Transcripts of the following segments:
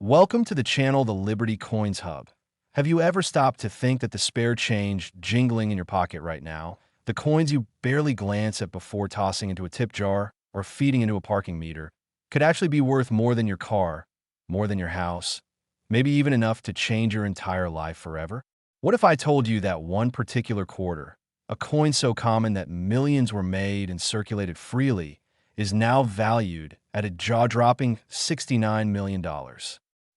Welcome to the channel, the Liberty Coins Hub. Have you ever stopped to think that the spare change jingling in your pocket right now, the coins you barely glance at before tossing into a tip jar or feeding into a parking meter, could actually be worth more than your car, more than your house, maybe even enough to change your entire life forever? What if I told you that one particular quarter, a coin so common that millions were made and circulated freely, is now valued at a jaw-dropping $69 million?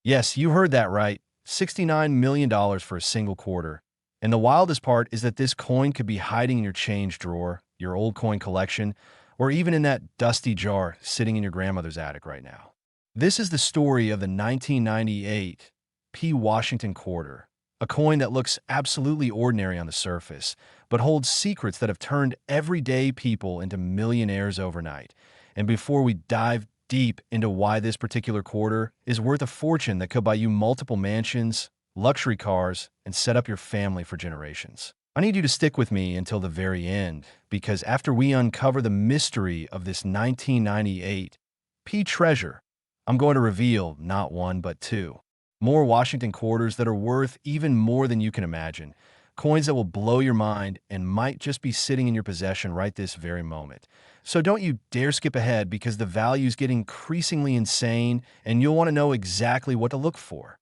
Yes, you heard that right. $69 million for a single quarter. And the wildest part is that this coin could be hiding in your change drawer, your old coin collection, or even in that dusty jar sitting in your grandmother's attic right now. This is the story of the 1998 P. Washington quarter, a coin that looks absolutely ordinary on the surface, but holds secrets that have turned everyday people into millionaires overnight. And before we dive deep into why this particular quarter is worth a fortune that could buy you multiple mansions, luxury cars, and set up your family for generations, I need you to stick with me until the very end, because after we uncover the mystery of this 1998 P treasure, I'm going to reveal not one but two more Washington quarters that are worth even more than you can imagine, coins that will blow your mind and might just be sitting in your possession right this very moment. So don't you dare skip ahead, because the values get increasingly insane and you'll want to know exactly what to look for.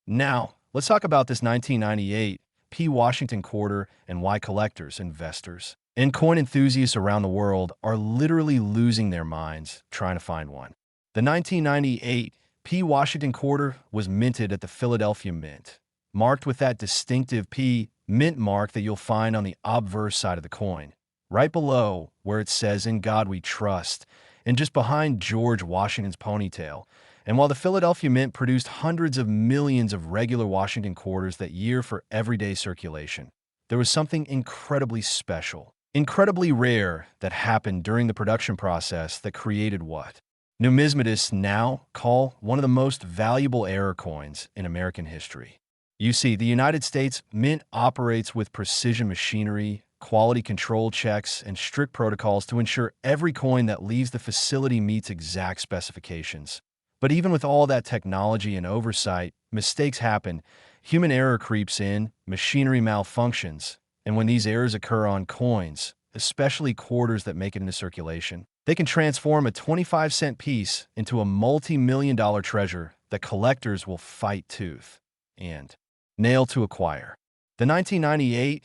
Now, let's talk about this 1998 P. Washington quarter and why collectors, investors, and coin enthusiasts around the world are literally losing their minds trying to find one. The 1998 P. Washington quarter was minted at the Philadelphia Mint, marked with that distinctive P mint mark that you'll find on the obverse side of the coin, right below where it says "In God We Trust," and just behind George Washington's ponytail. And while the Philadelphia Mint produced hundreds of millions of regular Washington quarters that year for everyday circulation, there was something incredibly special, incredibly rare, that happened during the production process that created what numismatists now call one of the most valuable error coins in American history. You see, the United States Mint operates with precision machinery, quality control checks, and strict protocols to ensure every coin that leaves the facility meets exact specifications. But even with all that technology and oversight, mistakes happen, human error creeps in, machinery malfunctions, and when these errors occur on coins, especially quarters that make it into circulation, they can transform a 25-cent piece into a multi-million-dollar treasure that collectors will fight tooth and nail to acquire. The 1998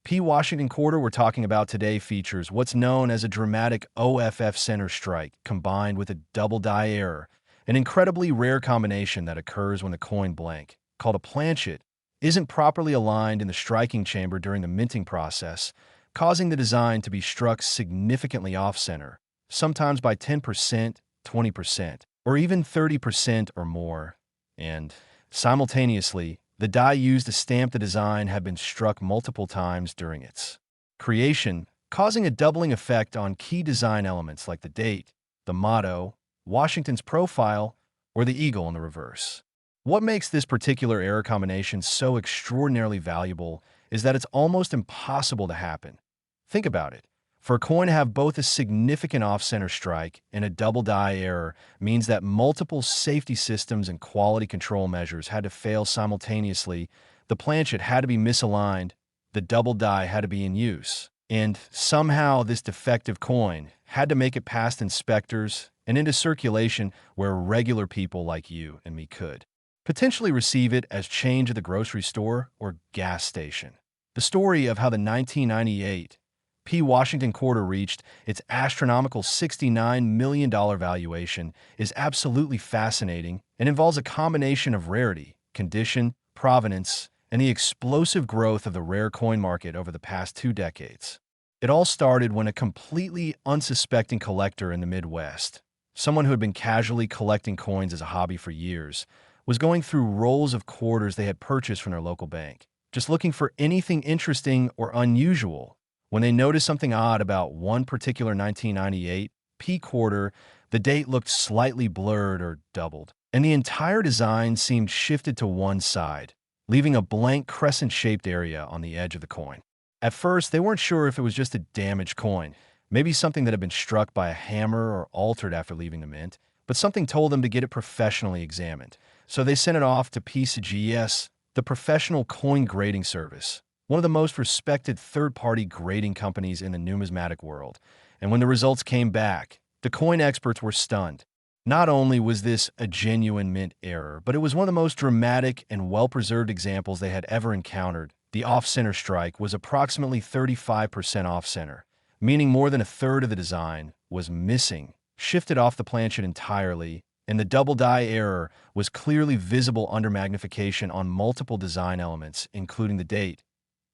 P. Washington quarter we're talking about today features what's known as a dramatic OFF center strike combined with a double die error, an incredibly rare combination that occurs when the coin blank, called a planchet, isn't properly aligned in the striking chamber during the minting process, causing the design to be struck significantly off-center, sometimes by 10%, 20%, or even 30% or more. And simultaneously, the die used to stamp the design had been struck multiple times during its creation, causing a doubling effect on key design elements like the date, the motto, Washington's profile, or the eagle in the reverse. What makes this particular error combination so extraordinarily valuable is that it's almost impossible to happen. Think about it. For a coin to have both a significant off-center strike and a double die error means that multiple safety systems and quality control measures had to fail simultaneously. The planchet had to be misaligned, the double die had to be in use, and somehow this defective coin had to make it past inspectors and into circulation where regular people like you and me could potentially receive it as change at the grocery store or gas station. The story of how the 1998 P. Washington quarter reached its astronomical $69 million valuation is absolutely fascinating and involves a combination of rarity, condition, provenance, and the explosive growth of the rare coin market over the past 2 decades. It all started when a completely unsuspecting collector in the Midwest, someone who had been casually collecting coins as a hobby for years, was going through rolls of quarters they had purchased from their local bank, just looking for anything interesting or unusual. When they noticed something odd about one particular 1998 P quarter, the date looked slightly blurred or doubled, and the entire design seemed shifted to one side, leaving a blank crescent-shaped area on the edge of the coin. At first, they weren't sure if it was just a damaged coin, maybe something that had been struck by a hammer or altered after leaving the mint, but something told them to get it professionally examined. So they sent it off to PCGS, the professional coin grading service, one of the most respected third-party grading companies in the numismatic world. And when the results came back, the coin experts were stunned. Not only was this a genuine mint error, but it was one of the most dramatic and well-preserved examples they had ever encountered. The off-center strike was approximately 35% off-center, meaning more than a third of the design was missing, shifted off the planchet entirely, and the double die error was clearly visible under magnification on multiple design elements, including the date,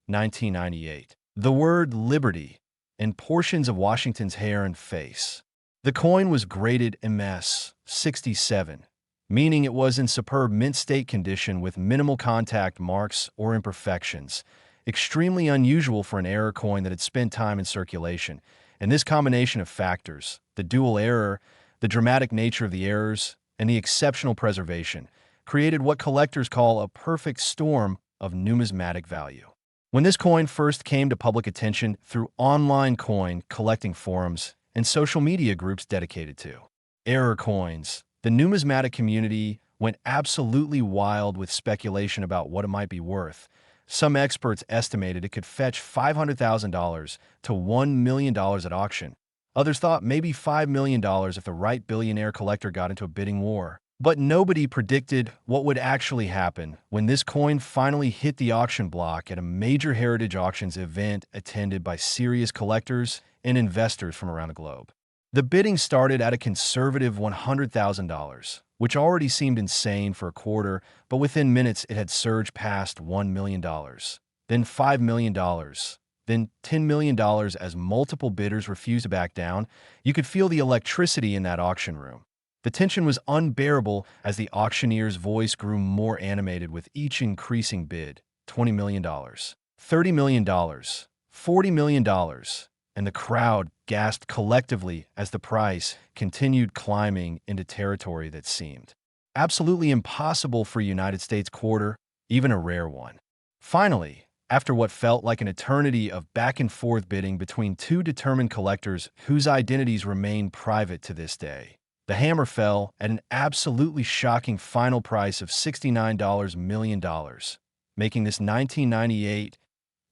1998, the word liberty, and portions of Washington's hair and face. The coin was graded MS 67, meaning it was in superb mint state condition with minimal contact marks or imperfections, extremely unusual for an error coin that had spent time in circulation. And this combination of factors, the dual error, the dramatic nature of the errors, and the exceptional preservation, created what collectors call a perfect storm of numismatic value. When this coin first came to public attention through online coin collecting forums and social media groups dedicated to error coins, the numismatic community went absolutely wild with speculation about what it might be worth. Some experts estimated it could fetch $500,000 to $1 million at auction. Others thought maybe $5 million if the right billionaire collector got into a bidding war. But nobody predicted what would actually happen when this coin finally hit the auction block at a major heritage auctions event attended by serious collectors and investors from around the globe. The bidding started at a conservative $100,000, which already seemed insane for a quarter, but within minutes it had surged past $1 million, then $5 million, then $10 million as multiple bidders refused to back down. You could feel the electricity in that auction room. The tension was unbearable as the auctioneer's voice grew more animated with each increasing bid. $20 million, $30 million, $40 million, and the crowd gasped collectively as the price continued climbing into territory that seemed absolutely impossible for a United States quarter, even a rare one. Finally, after what felt like an eternity of back-and-forth bidding between two determined collectors whose identities remain private to this day, the hammer fell at an absolutely shocking final price of $69 million, making this 1998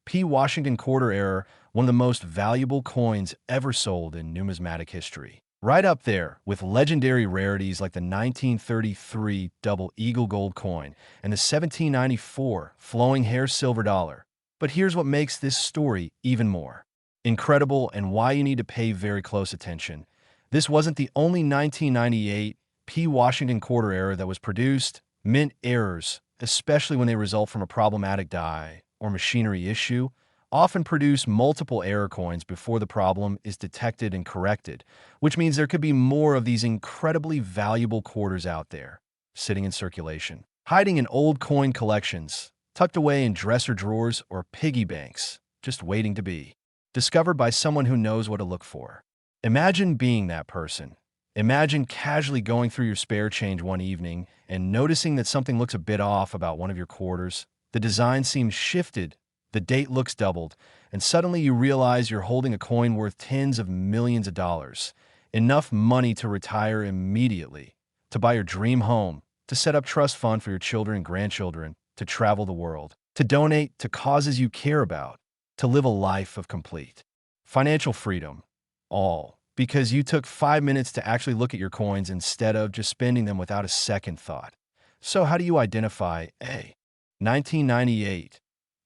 P. Washington quarter error one of the most valuable coins ever sold in numismatic history. Right up there with legendary rarities like the 1933 Double Eagle Gold coin and the 1794 Flowing Hair Silver Dollar. But here's what makes this story even more incredible and why you need to pay very close attention. This wasn't the only 1998 P. Washington quarter error that was produced. Mint errors, especially when they result from a problematic die or machinery issue, often produce multiple error coins before the problem is detected and corrected, which means there could be more of these incredibly valuable quarters out there, sitting in circulation, hiding in old coin collections, tucked away in dresser drawers or piggy banks, just waiting to be discovered by someone who knows what to look for. Imagine being that person. Imagine casually going through your spare change one evening and noticing that something looks a bit off about one of your quarters. The design seems shifted, the date looks doubled, and suddenly you realize you're holding a coin worth tens of millions of dollars, enough money to retire immediately, to buy your dream home, to set up trust fund for your children and grandchildren, to travel the world, to donate to causes you care about, to live a life of complete financial freedom. All because you took 5 minutes to actually look at your coins instead of just spending them without a second thought. So how do you identify a 1998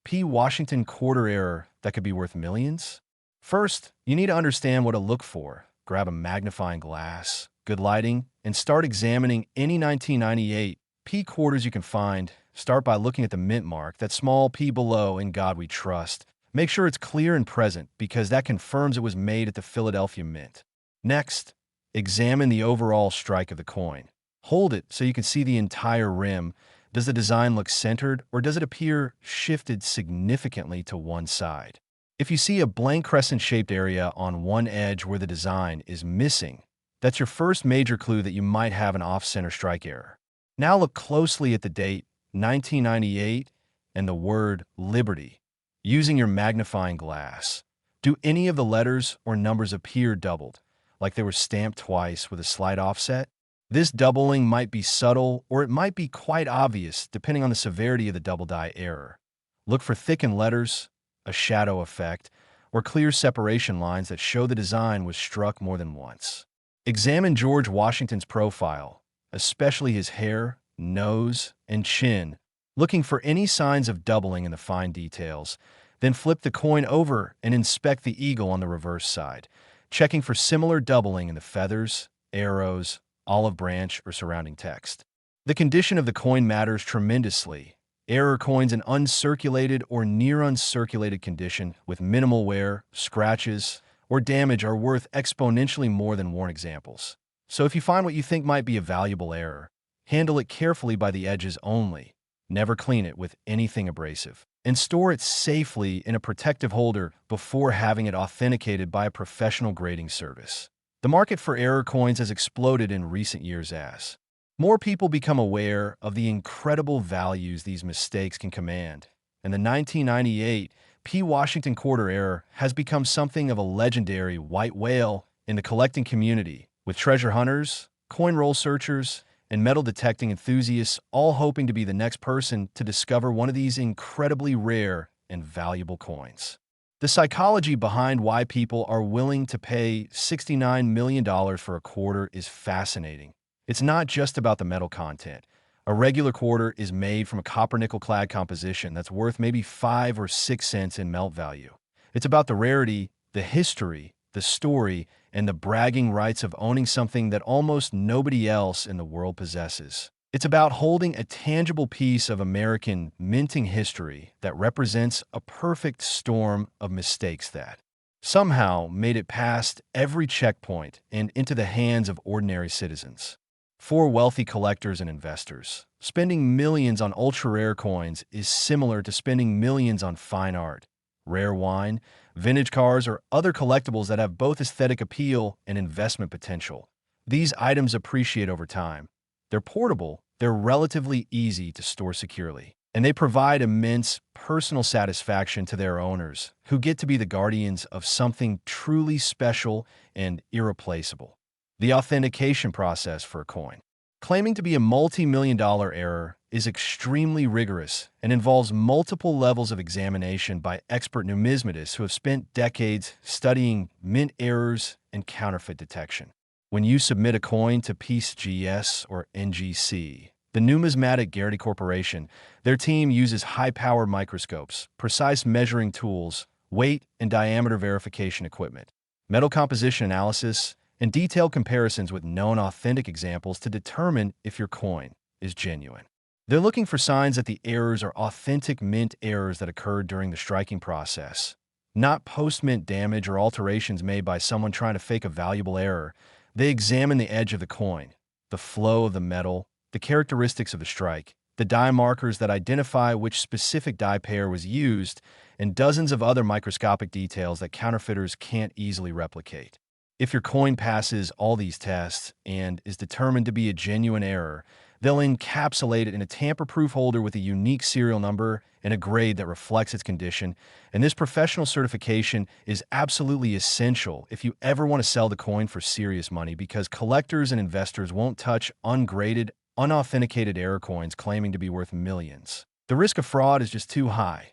P. Washington quarter error that could be worth millions? First, you need to understand what to look for. Grab a magnifying glass, good lighting, and start examining any 1998 P quarters you can find. Start by looking at the mint mark, that small P below "In God We Trust." Make sure it's clear and present because that confirms it was made at the Philadelphia Mint. Next, examine the overall strike of the coin. Hold it so you can see the entire rim. Does the design look centered or does it appear shifted significantly to one side? If you see a blank crescent-shaped area on one edge where the design is missing, that's your first major clue that you might have an off-center strike error. Now look closely at the date, 1998, and the word liberty. Using your magnifying glass, do any of the letters or numbers appear doubled, like they were stamped twice with a slight offset? This doubling might be subtle or it might be quite obvious depending on the severity of the double die error. Look for thickened letters, a shadow effect, or clear separation lines that show the design was struck more than once. Examine George Washington's profile, especially his hair, nose, and chin, looking for any signs of doubling in the fine details. Then flip the coin over and inspect the eagle on the reverse side, checking for similar doubling in the feathers, arrows, olive branch, or surrounding text. The condition of the coin matters tremendously. Error coins in uncirculated or near uncirculated condition with minimal wear, scratches, or damage are worth exponentially more than worn examples. So if you find what you think might be a valuable error, handle it carefully by the edges only. Never clean it with anything abrasive. And store it safely in a protective holder before having it authenticated by a professional grading service. The market for error coins has exploded in recent years as more people become aware of the incredible values these mistakes can command, and the 1998 P. Washington quarter error has become something of a legendary white whale in the collecting community, with treasure hunters, coin roll searchers, and metal detecting enthusiasts all hoping to be the next person to discover one of these incredibly rare and valuable coins. The psychology behind why people are willing to pay $69 million for a quarter is fascinating. It's not just about the metal content. A regular quarter is made from a copper-nickel-clad composition that's worth maybe 5 or 6 cents in melt value. It's about the rarity, the history, the story, and the bragging rights of owning something that almost nobody else in the world possesses. It's about holding a tangible piece of American minting history that represents a perfect storm of mistakes that somehow made it past every checkpoint and into the hands of ordinary citizens. For wealthy collectors and investors, spending millions on ultra-rare coins is similar to spending millions on fine art, rare wine, vintage cars, or other collectibles that have both aesthetic appeal and investment potential. These items appreciate over time. They're portable, they're relatively easy to store securely, and they provide immense personal satisfaction to their owners, who get to be the guardians of something truly special and irreplaceable. The authentication process for a coin. Claiming to be a multi-million-dollar error is extremely rigorous and involves multiple levels of examination by expert numismatists who have spent decades studying mint errors and counterfeit detection. When you submit a coin to PCGS or NGC, the Numismatic Guarantee Corporation, their team uses high-powered microscopes, precise measuring tools, weight and diameter verification equipment, metal composition analysis, and detailed comparisons with known authentic examples to determine if your coin is genuine. They're looking for signs that the errors are authentic mint errors that occurred during the striking process, not post-mint damage or alterations made by someone trying to fake a valuable error. They examine the edge of the coin, the flow of the metal, the characteristics of the strike, the die markers that identify which specific die pair was used, and dozens of other microscopic details that counterfeiters can't easily replicate. If your coin passes all these tests and is determined to be a genuine error, they'll encapsulate it in a tamper-proof holder with a unique serial number and a grade that reflects its condition, and this professional certification is absolutely essential if you ever want to sell the coin for serious money, because collectors and investors won't touch ungraded, unauthenticated error coins claiming to be worth millions. The risk of fraud is just too high.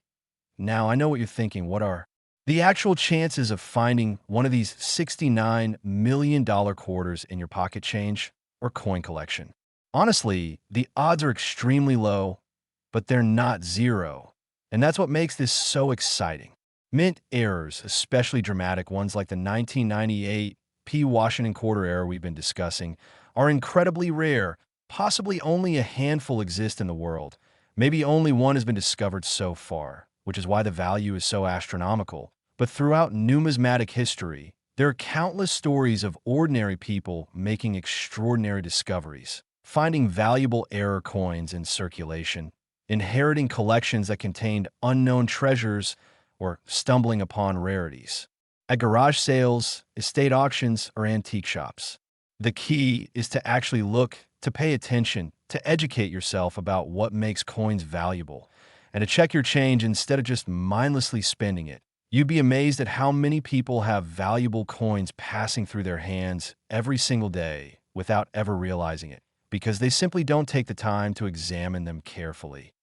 Now, I know what you're thinking. What are the actual chances of finding one of these $69 million quarters in your pocket change or coin collection? Honestly, the odds are extremely low, but they're not zero. And that's what makes this so exciting. Mint errors, especially dramatic ones like the 1998 P. Washington quarter error we've been discussing, are incredibly rare. Possibly only a handful exist in the world. Maybe only one has been discovered so far, which is why the value is so astronomical. But throughout numismatic history, there are countless stories of ordinary people making extraordinary discoveries, finding valuable error coins in circulation, inheriting collections that contained unknown treasures, or stumbling upon rarities at garage sales, estate auctions, or antique shops. The key is to actually look, to pay attention, to educate yourself about what makes coins valuable, and to check your change instead of just mindlessly spending it. You'd be amazed at how many people have valuable coins passing through their hands every single day, without ever realizing it, because they simply don't take the time to examine them carefully.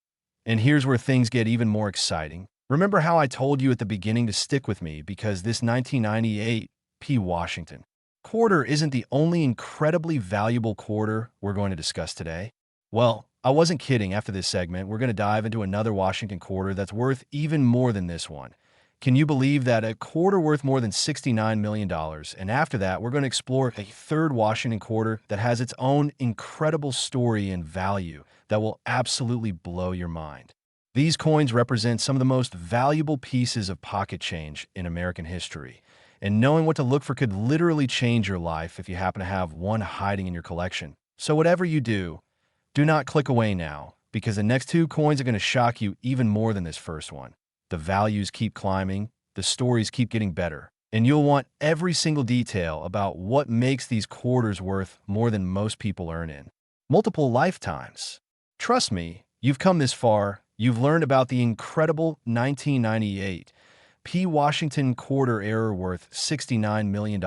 And here's where things get even more exciting. Remember how I told you at the beginning to stick with me because this 1998 P. Washington quarter isn't the only incredibly valuable quarter we're going to discuss today. Well, I wasn't kidding. After this segment, we're going to dive into another Washington quarter that's worth even more than this one. Can you believe that a quarter worth more than $69 million? And after that, we're going to explore a third Washington quarter that has its own incredible story and value that will absolutely blow your mind. These coins represent some of the most valuable pieces of pocket change in American history, and knowing what to look for could literally change your life if you happen to have one hiding in your collection. So whatever you do not click away now, because the next two coins are going to shock you even more than this first one. The values keep climbing, the stories keep getting better, and you'll want every single detail about what makes these quarters worth more than most people earn in multiple lifetimes. Trust me, you've come this far, you've learned about the incredible 1998 P. Washington quarter error worth $69 million.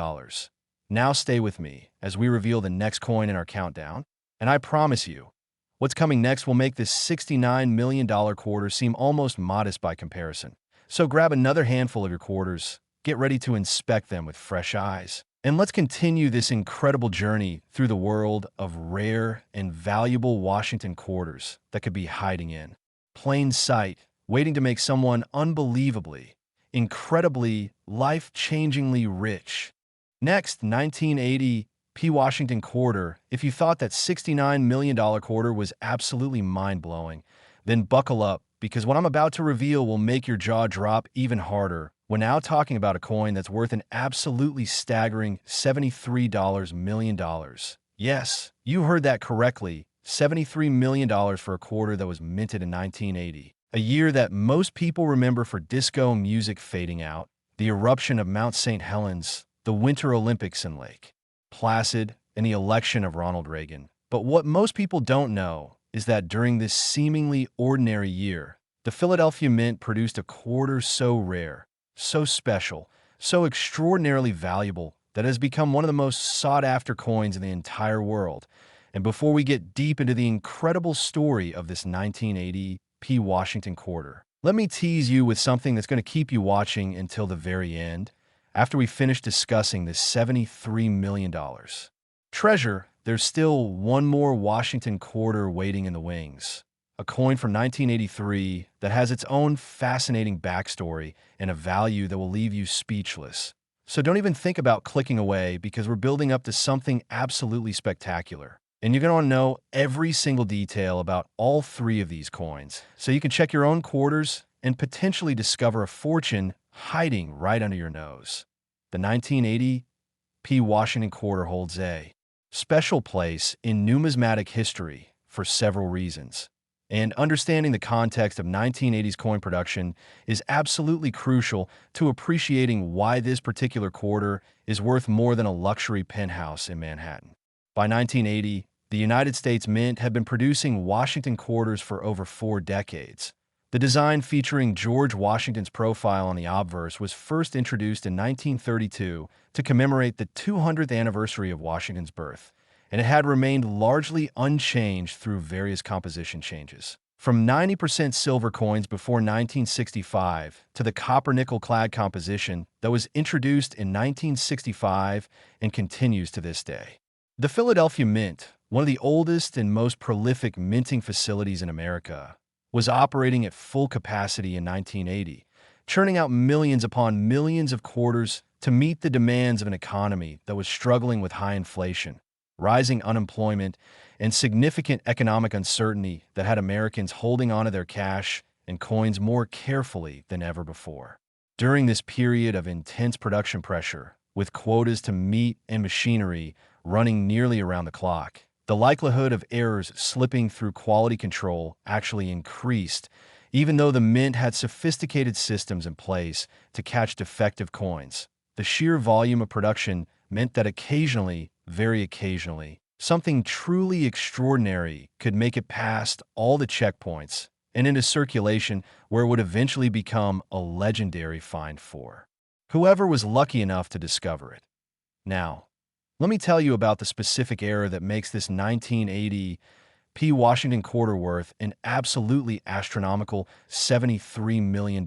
Now stay with me as we reveal the next coin in our countdown, and I promise you, what's coming next will make this $69 million quarter seem almost modest by comparison. So grab another handful of your quarters, get ready to inspect them with fresh eyes, and let's continue this incredible journey through the world of rare and valuable Washington quarters that could be hiding in plain sight, waiting to make someone unbelievably, incredibly, life-changingly rich. Next, 1980 P. Washington quarter. If you thought that $69 million quarter was absolutely mind-blowing, then buckle up, because what I'm about to reveal will make your jaw drop even harder. We're now talking about a coin that's worth an absolutely staggering $73 million. Yes, you heard that correctly, $73 million for a quarter that was minted in 1980. A year that most people remember for disco music fading out, the eruption of Mount St. Helens, the Winter Olympics in Lake Placid, and the election of Ronald Reagan. But what most people don't know is that during this seemingly ordinary year, the Philadelphia Mint produced a quarter so rare, so special, so extraordinarily valuable that it has become one of the most sought-after coins in the entire world. And before we get deep into the incredible story of this 1980 P. Washington quarter, let me tease you with something that's going to keep you watching until the very end. After we finish discussing this $73 million treasure, there's still one more Washington quarter waiting in the wings. A coin from 1983 that has its own fascinating backstory and a value that will leave you speechless. So don't even think about clicking away, because we're building up to something absolutely spectacular. And you're going to want to know every single detail about all three of these coins, so you can check your own quarters and potentially discover a fortune hiding right under your nose. The 1980 P. Washington quarter holds a special place in numismatic history for several reasons. And understanding the context of 1980s coin production is absolutely crucial to appreciating why this particular quarter is worth more than a luxury penthouse in Manhattan. By 1980, the United States Mint had been producing Washington quarters for over 4 decades. The design featuring George Washington's profile on the obverse was first introduced in 1932 to commemorate the 200th anniversary of Washington's birth, and it had remained largely unchanged through various composition changes. From 90% silver coins before 1965 to the copper-nickel-clad composition that was introduced in 1965 and continues to this day. The Philadelphia Mint, one of the oldest and most prolific minting facilities in America, was operating at full capacity in 1980, churning out millions upon millions of quarters to meet the demands of an economy that was struggling with high inflation, rising unemployment, and significant economic uncertainty that had Americans holding onto their cash and coins more carefully than ever before. During this period of intense production pressure, with quotas to meet and machinery running nearly around the clock, the likelihood of errors slipping through quality control actually increased, even though the Mint had sophisticated systems in place to catch defective coins. The sheer volume of production meant that occasionally, very occasionally, something truly extraordinary could make it past all the checkpoints and into circulation, where it would eventually become a legendary find for whoever was lucky enough to discover it. Now, Let me tell you about the specific error that makes this 1980 P. Washington quarter worth an absolutely astronomical $73 million.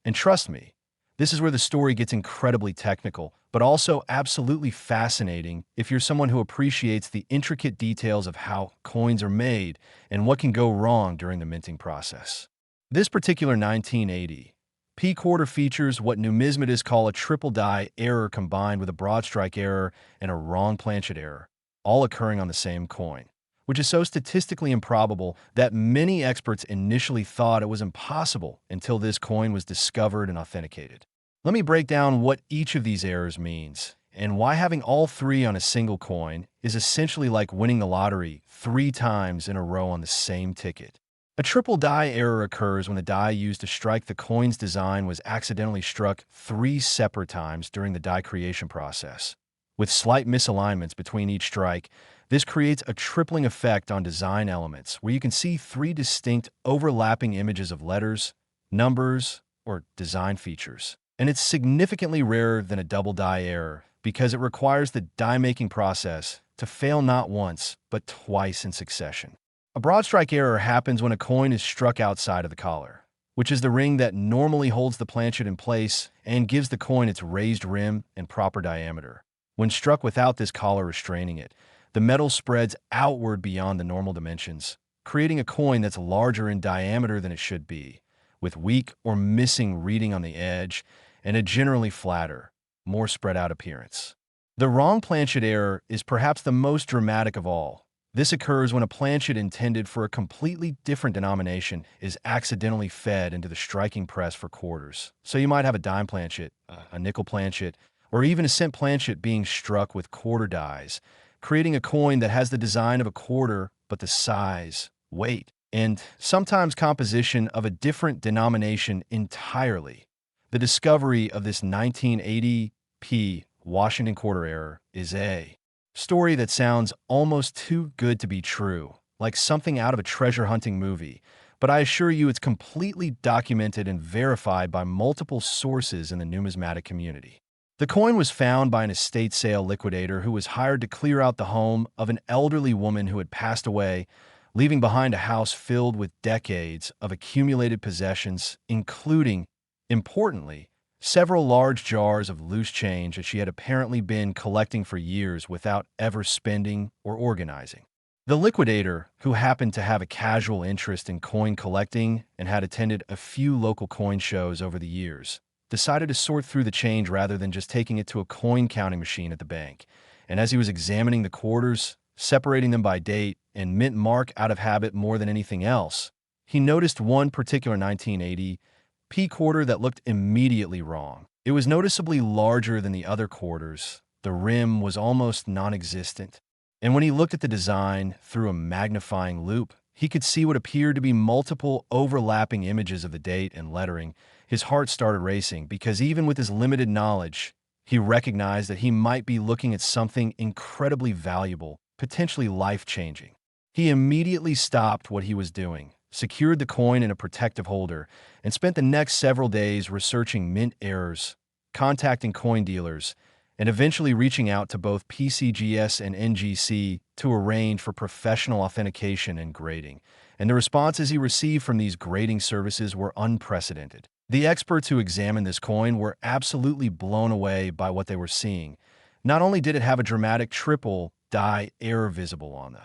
And trust me, this is where the story gets incredibly technical, but also absolutely fascinating if you're someone who appreciates the intricate details of how coins are made and what can go wrong during the minting process. This particular 1980 P quarter features what numismatists call a triple die error combined with a broadstrike error and a wrong planchet error, all occurring on the same coin, which is so statistically improbable that many experts initially thought it was impossible until this coin was discovered and authenticated. Let me break down what each of these errors means and why having all three on a single coin is essentially like winning the lottery 3 times in a row on the same ticket. A triple die error occurs when the die used to strike the coin's design was accidentally struck 3 separate times during the die creation process. With slight misalignments between each strike, this creates a tripling effect on design elements where you can see 3 distinct overlapping images of letters, numbers, or design features. And it's significantly rarer than a double die error because it requires the die-making process to fail not once, but twice in succession. A broadstrike error happens when a coin is struck outside of the collar, which is the ring that normally holds the planchet in place and gives the coin its raised rim and proper diameter. When struck without this collar restraining it, the metal spreads outward beyond the normal dimensions, creating a coin that's larger in diameter than it should be, with weak or missing reading on the edge and a generally flatter, more spread out appearance. The wrong planchet error is perhaps the most dramatic of all. This occurs when a planchet intended for a completely different denomination is accidentally fed into the striking press for quarters. So you might have a dime planchet, a nickel planchet, or even a cent planchet being struck with quarter dies, creating a coin that has the design of a quarter but the size, weight, and sometimes composition of a different denomination entirely. The discovery of this 1980 P. Washington quarter error is a story that sounds almost too good to be true, like something out of a treasure hunting movie, but I assure you it's completely documented and verified by multiple sources in the numismatic community. The coin was found by an estate sale liquidator who was hired to clear out the home of an elderly woman who had passed away, leaving behind a house filled with decades of accumulated possessions, including, importantly, several large jars of loose change that she had apparently been collecting for years without ever spending or organizing. The liquidator, who happened to have a casual interest in coin collecting and had attended a few local coin shows over the years, decided to sort through the change rather than just taking it to a coin counting machine at the bank. And as he was examining the quarters, separating them by date and mint mark out of habit more than anything else, he noticed one particular 1980 P quarter that looked immediately wrong. It was noticeably larger than the other quarters. The rim was almost non-existent. And when he looked at the design through a magnifying loupe, he could see what appeared to be multiple overlapping images of the date and lettering. His heart started racing because even with his limited knowledge, he recognized that he might be looking at something incredibly valuable, potentially life-changing. He immediately stopped what he was doing, secured the coin in a protective holder, and spent the next several days researching mint errors, contacting coin dealers, and eventually reaching out to both PCGS and NGC to arrange for professional authentication and grading. And the responses he received from these grading services were unprecedented. The experts who examined this coin were absolutely blown away by what they were seeing. Not only did it have a dramatic triple die error visible on the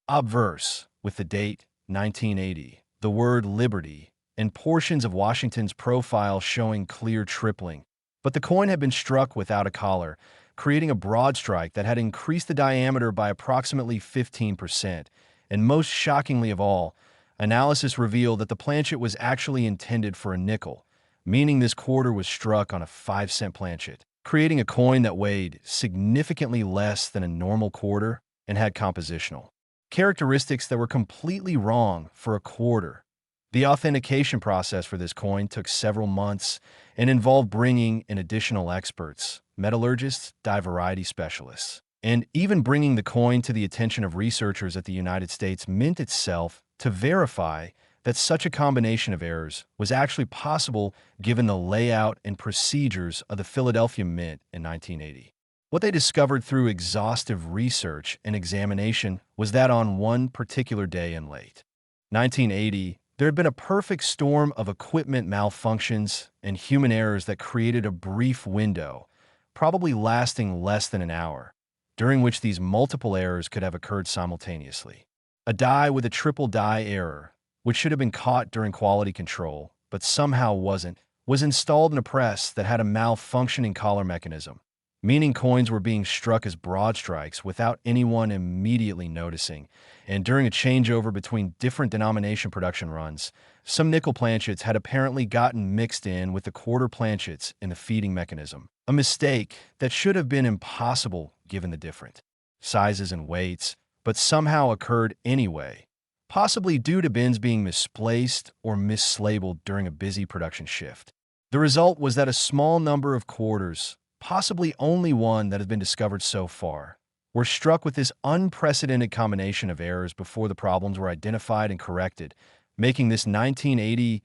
obverse with the date 1980, the word liberty, and portions of Washington's profile showing clear tripling, but the coin had been struck without a collar, creating a broad strike that had increased the diameter by approximately 15%. And most shockingly of all, analysis revealed that the planchet was actually intended for a nickel, meaning this quarter was struck on a 5-cent planchet, creating a coin that weighed significantly less than a normal quarter and had compositional characteristics that were completely wrong for a quarter. The authentication process for this coin took several months and involved bringing in additional experts, metallurgists, die variety specialists, and even bringing the coin to the attention of researchers at the United States Mint itself to verify that such a combination of errors was actually possible given the layout and procedures of the Philadelphia Mint in 1980. What they discovered through exhaustive research and examination was that on one particular day in late 1980, there had been a perfect storm of equipment malfunctions and human errors that created a brief window, probably lasting less than an hour, during which these multiple errors could have occurred simultaneously. A die with a triple die error, which should have been caught during quality control, but somehow wasn't, was installed in a press that had a malfunctioning collar mechanism, meaning coins were being struck as broadstrikes without anyone immediately noticing. And during a changeover between different denomination production runs, some nickel planchets had apparently gotten mixed in with the quarter planchets in the feeding mechanism, a mistake that should have been impossible given the different sizes and weights, but somehow occurred anyway, possibly due to bins being misplaced or mislabeled during a busy production shift. The result was that a small number of quarters, possibly only one that has been discovered so far, were struck with this unprecedented combination of errors before the problems were identified and corrected, making this 1980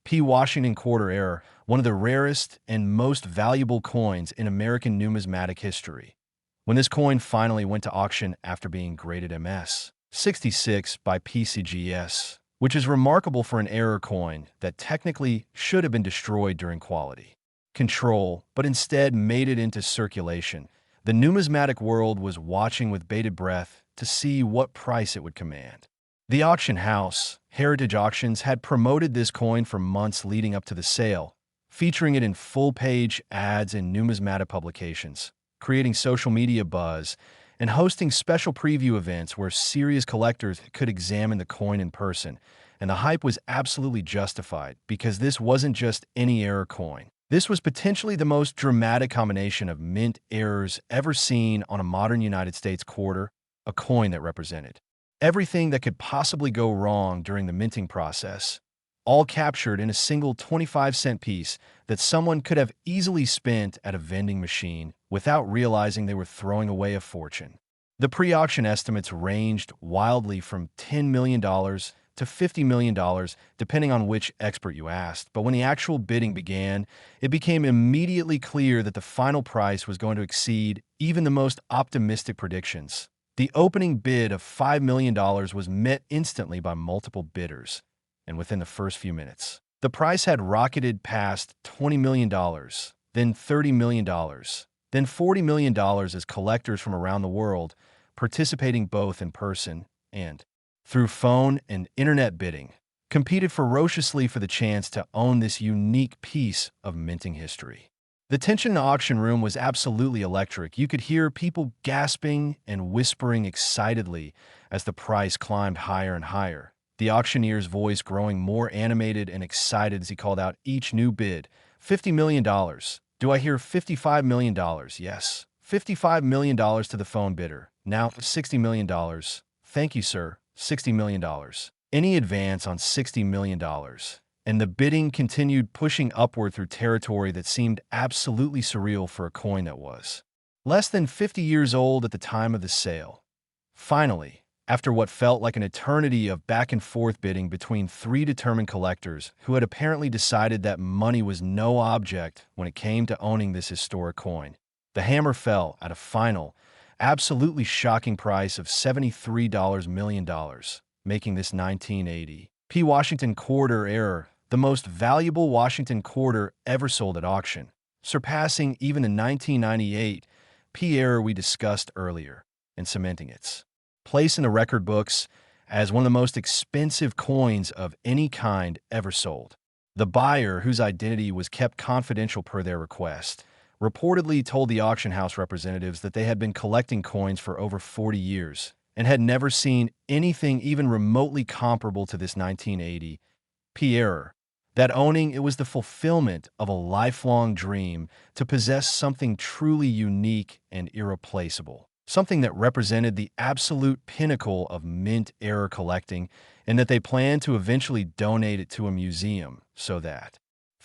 P. Washington quarter error one of the rarest and most valuable coins in American numismatic history. When this coin finally went to auction after being graded MS 66 by PCGS, which is remarkable for an error coin that technically should have been destroyed during quality control, but instead made it into circulation, the numismatic world was watching with bated breath to see what price it would command. The auction house, Heritage Auctions, had promoted this coin for months leading up to the sale, featuring it in full-page ads in numismatic publications, creating social media buzz, and hosting special preview events where serious collectors could examine the coin in person. And the hype was absolutely justified because this wasn't just any error coin. This was potentially the most dramatic combination of mint errors ever seen on a modern United States quarter, a coin that represented everything that could possibly go wrong during the minting process, all captured in a single 25-cent piece that someone could have easily spent at a vending machine without realizing they were throwing away a fortune. The pre-auction estimates ranged wildly from $10 million to $50 million, depending on which expert you asked. But when the actual bidding began, it became immediately clear that the final price was going to exceed even the most optimistic predictions. The opening bid of $5 million was met instantly by multiple bidders, and within the first few minutes, the price had rocketed past $20 million, then $30 million, then $40 million as collectors from around the world, participating both in person and through phone and internet bidding, competed ferociously for the chance to own this unique piece of minting history. The tension in the auction room was absolutely electric. You could hear people gasping and whispering excitedly as the price climbed higher and higher, the auctioneer's voice growing more animated and excited as he called out each new bid. $50 million. Do I hear $55 million? Yes. $55 million to the phone bidder. Now $60 million. Thank you, sir. $60 million. Any advance on $60 million. And the bidding continued pushing upward through territory that seemed absolutely surreal for a coin that was less than 50 years old at the time of the sale. Finally, after what felt like an eternity of back and forth bidding between three determined collectors who had apparently decided that money was no object when it came to owning this historic coin, the hammer fell at a final, absolutely shocking price of $73 million, making this 1980 P. Washington quarter error the most valuable Washington quarter ever sold at auction, surpassing even the 1998 P. error we discussed earlier, and cementing its place in the record books as one of the most expensive coins of any kind ever sold. The buyer, whose identity was kept confidential per their request, reportedly told the auction house representatives that they had been collecting coins for over 40 years and had never seen anything even remotely comparable to this 1980 P. error. That owning it was the fulfillment of a lifelong dream to possess something truly unique and irreplaceable, something that represented the absolute pinnacle of mint error collecting, and that they planned to eventually donate it to a museum so that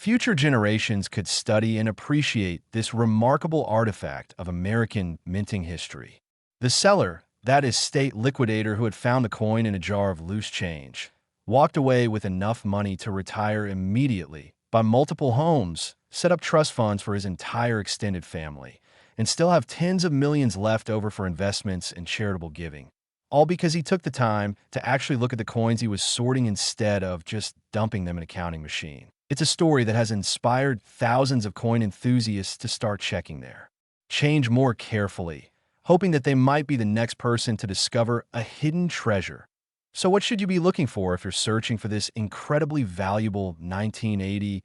future generations could study and appreciate this remarkable artifact of American minting history. The seller, that is state liquidator who had found the coin in a jar of loose change, walked away with enough money to retire immediately, buy multiple homes, set up trust funds for his entire extended family, and still have tens of millions left over for investments and charitable giving. All because he took the time to actually look at the coins he was sorting instead of just dumping them in a counting machine. It's a story that has inspired thousands of coin enthusiasts to start checking their change more carefully, hoping that they might be the next person to discover a hidden treasure. So what should you be looking for if you're searching for this incredibly valuable 1980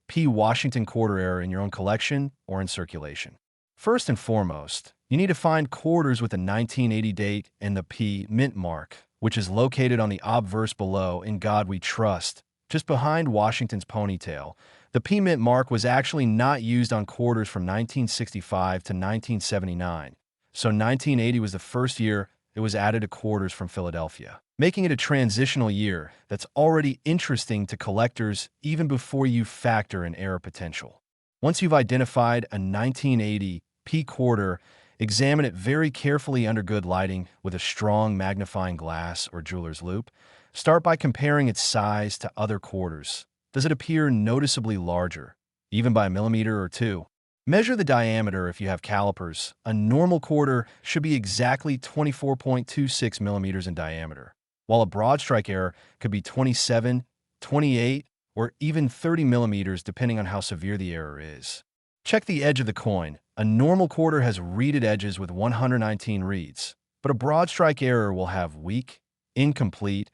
P Washington quarter error in your own collection or in circulation? First and foremost, you need to find quarters with a 1980 date and the P mint mark, which is located on the obverse below In God We Trust, just behind Washington's ponytail. The P mint mark was actually not used on quarters from 1965 to 1979, so 1980 was the first year it was added to quarters from Philadelphia, making it a transitional year that's already interesting to collectors even before you factor in error potential. Once you've identified a 1980 P quarter, examine it very carefully under good lighting with a strong magnifying glass or jeweler's loupe. Start by comparing its size to other quarters. Does it appear noticeably larger, even by a millimeter or two? Measure the diameter if you have calipers. A normal quarter should be exactly 24.26 millimeters in diameter, while a broadstrike error could be 27, 28, or even 30 millimeters depending on how severe the error is. Check the edge of the coin. A normal quarter has reeded edges with 119 reeds, but a broadstrike error will have weak, incomplete,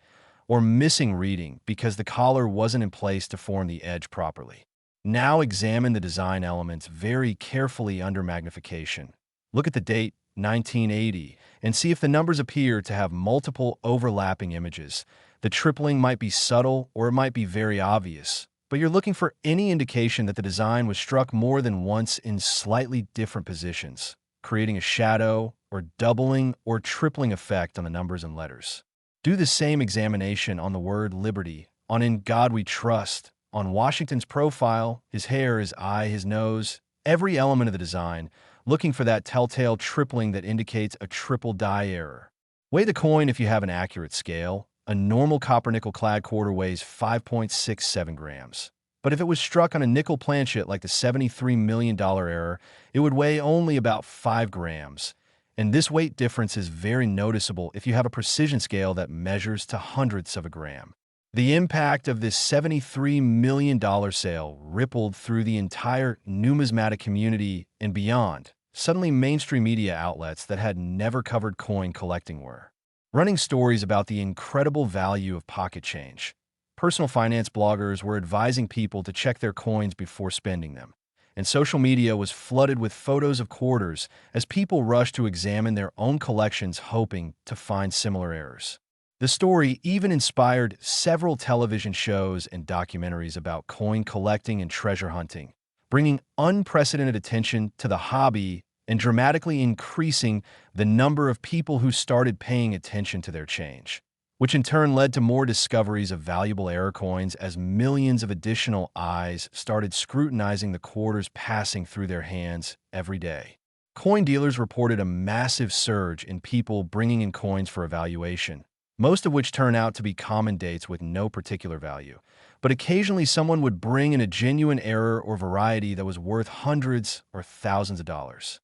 or missing reeding because the collar wasn't in place to form the edge properly. Now examine the design elements very carefully under magnification. Look at the date, 1980, and see if the numbers appear to have multiple overlapping images. The tripling might be subtle or it might be very obvious, but you're looking for any indication that the design was struck more than once in slightly different positions, creating a shadow or doubling or tripling effect on the numbers and letters. Do the same examination on the word Liberty, on In God We Trust, on Washington's profile, his hair, his eye, his nose, every element of the design, looking for that telltale tripling that indicates a triple die error. Weigh the coin if you have an accurate scale. A normal copper-nickel-clad quarter weighs 5.67 grams. But if it was struck on a nickel planchet like the $73 million error, it would weigh only about 5 grams. And this weight difference is very noticeable if you have a precision scale that measures to hundredths of a gram. The impact of this $73 million sale rippled through the entire numismatic community and beyond. Suddenly, mainstream media outlets that had never covered coin collecting were running stories about the incredible value of pocket change. Personal finance bloggers were advising people to check their coins before spending them, and social media was flooded with photos of quarters as people rushed to examine their own collections hoping to find similar errors. The story even inspired several television shows and documentaries about coin collecting and treasure hunting, bringing unprecedented attention to the hobby and dramatically increasing the number of people who started paying attention to their change, which in turn led to more discoveries of valuable error coins as millions of additional eyes started scrutinizing the quarters passing through their hands every day. Coin dealers reported a massive surge in people bringing in coins for evaluation, most of which turn out to be common dates with no particular value. But occasionally someone would bring in a genuine error or variety that was worth hundreds or thousands of dollars.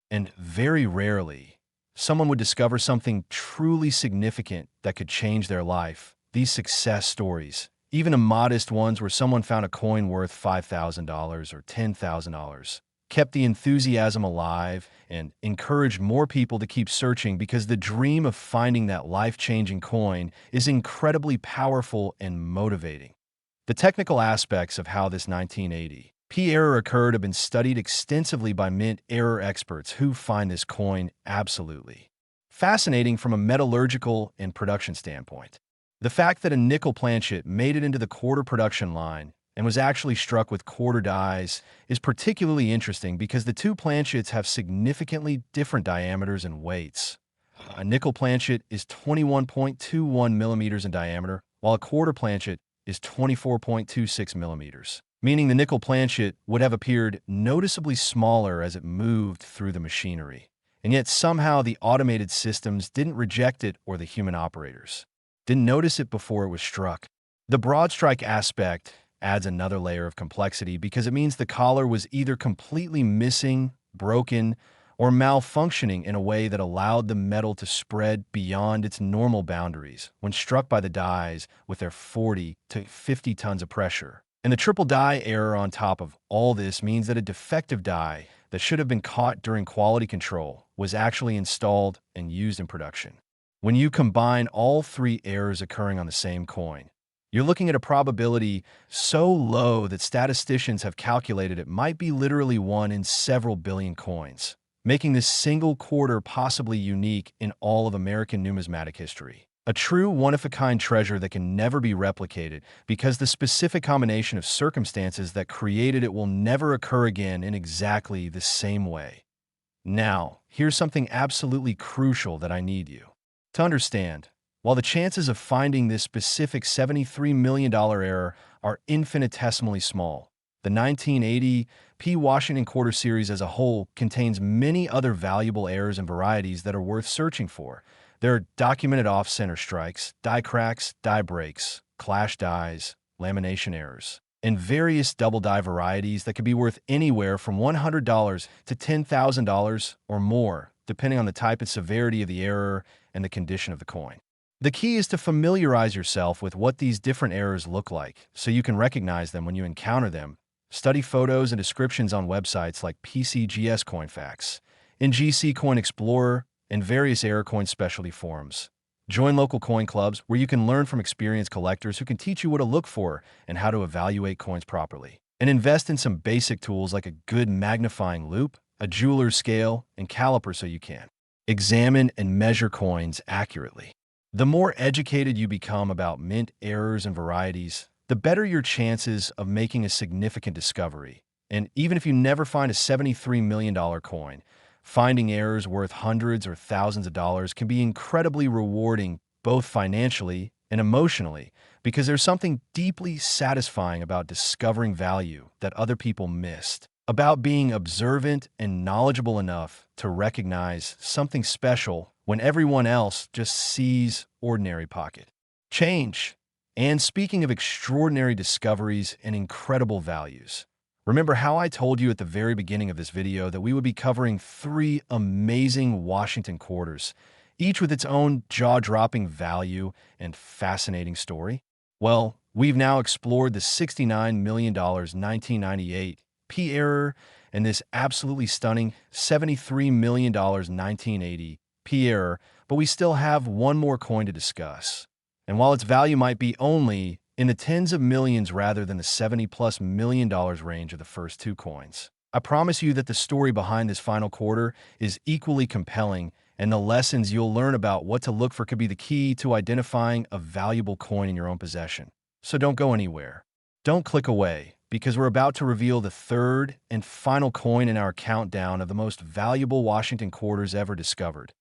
And very rarely, someone would discover something truly significant that could change their life. These success stories, even the modest ones where someone found a coin worth $5,000 or $10,000, kept the enthusiasm alive and encouraged more people to keep searching because the dream of finding that life-changing coin is incredibly powerful and motivating. The technical aspects of how this 1980 P error occurred have been studied extensively by mint error experts who find this coin absolutely fascinating from a metallurgical and production standpoint. The fact that a nickel planchet made it into the quarter production line and was actually struck with quarter dies is particularly interesting because the two planchets have significantly different diameters and weights. A nickel planchet is 21.21 millimeters in diameter, while a quarter planchet is 24.26 millimeters, meaning the nickel planchet would have appeared noticeably smaller as it moved through the machinery. And yet somehow the automated systems didn't reject it, or the human operators didn't notice it before it was struck. The broadstrike aspect adds another layer of complexity because it means the collar was either completely missing broken, or malfunctioning in a way that allowed the metal to spread beyond its normal boundaries when struck by the dies with their 40 to 50 tons of pressure. And the triple die error on top of all this means that a defective die that should have been caught during quality control was actually installed and used in production. When you combine all three errors occurring on the same coin, you're looking at a probability so low that statisticians have calculated it might be literally one in several billion coins, making this single quarter possibly unique in all of American numismatic history. A true one-of-a-kind treasure that can never be replicated because the specific combination of circumstances that created it will never occur again in exactly the same way. Now, here's something absolutely crucial that I need you to understand. While the chances of finding this specific $73 million error are infinitesimally small, the 1980 P. Washington quarter series as a whole contains many other valuable errors and varieties that are worth searching for. There are documented off-center strikes, die cracks, die breaks, clash dies, lamination errors, and various double die varieties that could be worth anywhere from $100 to $10,000 or more, depending on the type and severity of the error and the condition of the coin. The key is to familiarize yourself with what these different errors look like so you can recognize them when you encounter them. Study photos and descriptions on websites like PCGS CoinFacts, NGC Coin Explorer, and various error coin specialty forums. Join local coin clubs where you can learn from experienced collectors who can teach you what to look for and how to evaluate coins properly. And invest in some basic tools like a good magnifying loupe, a jeweler's scale, and caliper so you can examine and measure coins accurately. The more educated you become about mint errors and varieties, the better your chances of making a significant discovery. And even if you never find a $73 million coin, finding errors worth hundreds or thousands of dollars can be incredibly rewarding both financially and emotionally because there's something deeply satisfying about discovering value that other people missed, about being observant and knowledgeable enough to recognize something special when everyone else just sees ordinary pocket change. And speaking of extraordinary discoveries and incredible values, remember how I told you at the very beginning of this video that we would be covering 3 amazing Washington quarters, each with its own jaw-dropping value and fascinating story? Well, we've now explored the $69 million 1998 P error and this absolutely stunning $73 million 1980 P error, but we still have one more coin to discuss. And while its value might be only in the tens of millions rather than the $70+ million range of the first 2 coins, I promise you that the story behind this final quarter is equally compelling, and the lessons you'll learn about what to look for could be the key to identifying a valuable coin in your own possession. So don't go anywhere. Don't click away, because we're about to reveal the third and final coin in our countdown of the most valuable Washington quarters ever discovered.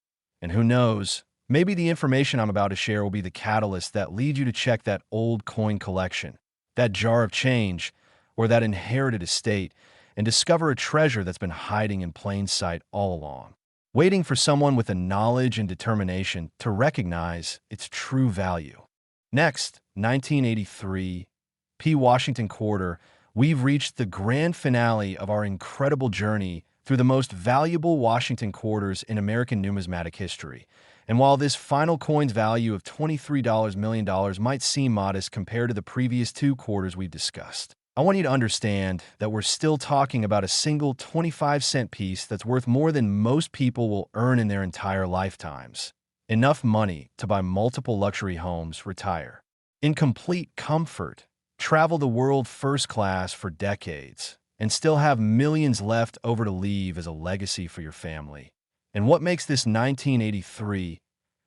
And who knows, maybe the information I'm about to share will be the catalyst that leads you to check that old coin collection, that jar of change, or that inherited estate, and discover a treasure that's been hiding in plain sight all along, waiting for someone with the knowledge and determination to recognize its true value. Next, 1983, P. Washington quarter, we've reached the grand finale of our incredible journey through the most valuable Washington quarters in American numismatic history. And while this final coin's value of $23 million might seem modest compared to the previous 2 quarters we've discussed, I want you to understand that we're still talking about a single 25-cent piece that's worth more than most people will earn in their entire lifetimes. Enough money to buy multiple luxury homes, retire in complete comfort, travel the world first class for decades, and still have millions left over to leave as a legacy for your family. And what makes this 1983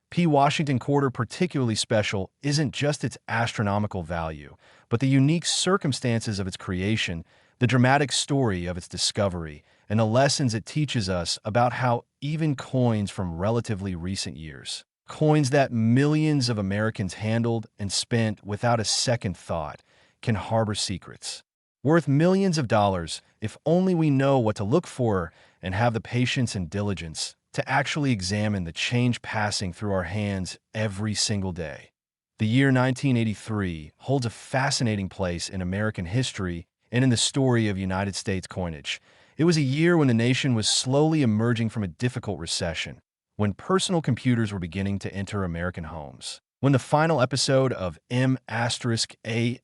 P. Washington quarter particularly special isn't just its astronomical value, but the unique circumstances of its creation, the dramatic story of its discovery, and the lessons it teaches us about how even coins from relatively recent years, coins that millions of Americans handled and spent without a second thought, can harbor secrets worth millions of dollars if only we know what to look for and have the patience and diligence to actually examine the change passing through our hands every single day. The year 1983 holds a fascinating place in American history and in the story of United States coinage, It was a year when the nation was slowly emerging from a difficult recession, when personal computers were beginning to enter American homes, when the final episode of M*A*S*H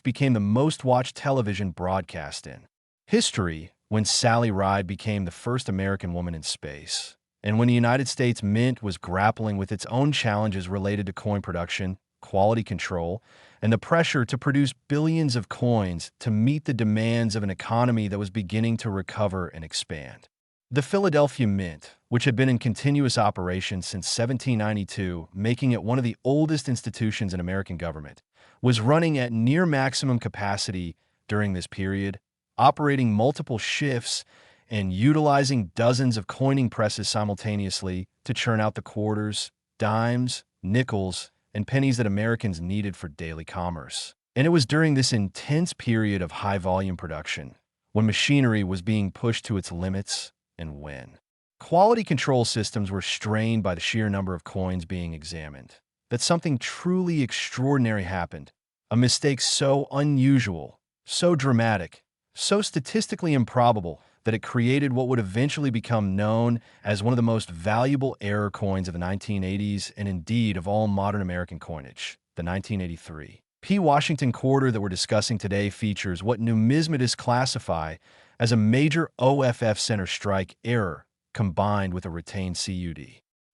became the most watched television broadcast in history, when Sally Ride became the first American woman in space, and when the United States Mint was grappling with its own challenges related to coin production, quality control, and the pressure to produce billions of coins to meet the demands of an economy that was beginning to recover and expand. The Philadelphia Mint, which had been in continuous operation since 1792, making it one of the oldest institutions in American government, was running at near maximum capacity during this period, operating multiple shifts and utilizing dozens of coining presses simultaneously to churn out the quarters, dimes, nickels, and pennies that Americans needed for daily commerce. And it was during this intense period of high-volume production, when machinery was being pushed to its limits, and when quality control systems were strained by the sheer number of coins being examined, that something truly extraordinary happened. A mistake so unusual, so dramatic, so statistically improbable that it created what would eventually become known as one of the most valuable error coins of the 1980s and indeed of all modern American coinage, the 1983 P. Washington quarter that we're discussing today features what numismatists classify as a major OFF center strike error combined with a retained CUD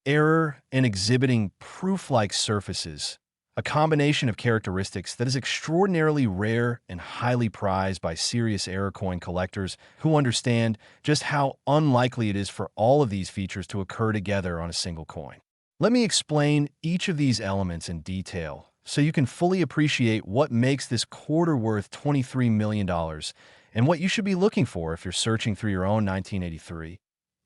error and exhibiting proof-like surfaces, a combination of characteristics that is extraordinarily rare and highly prized by serious error coin collectors who understand just how unlikely it is for all of these features to occur together on a single coin. Let me explain each of these elements in detail so you can fully appreciate what makes this quarter worth $23 million and what you should be looking for if you're searching through your own 1983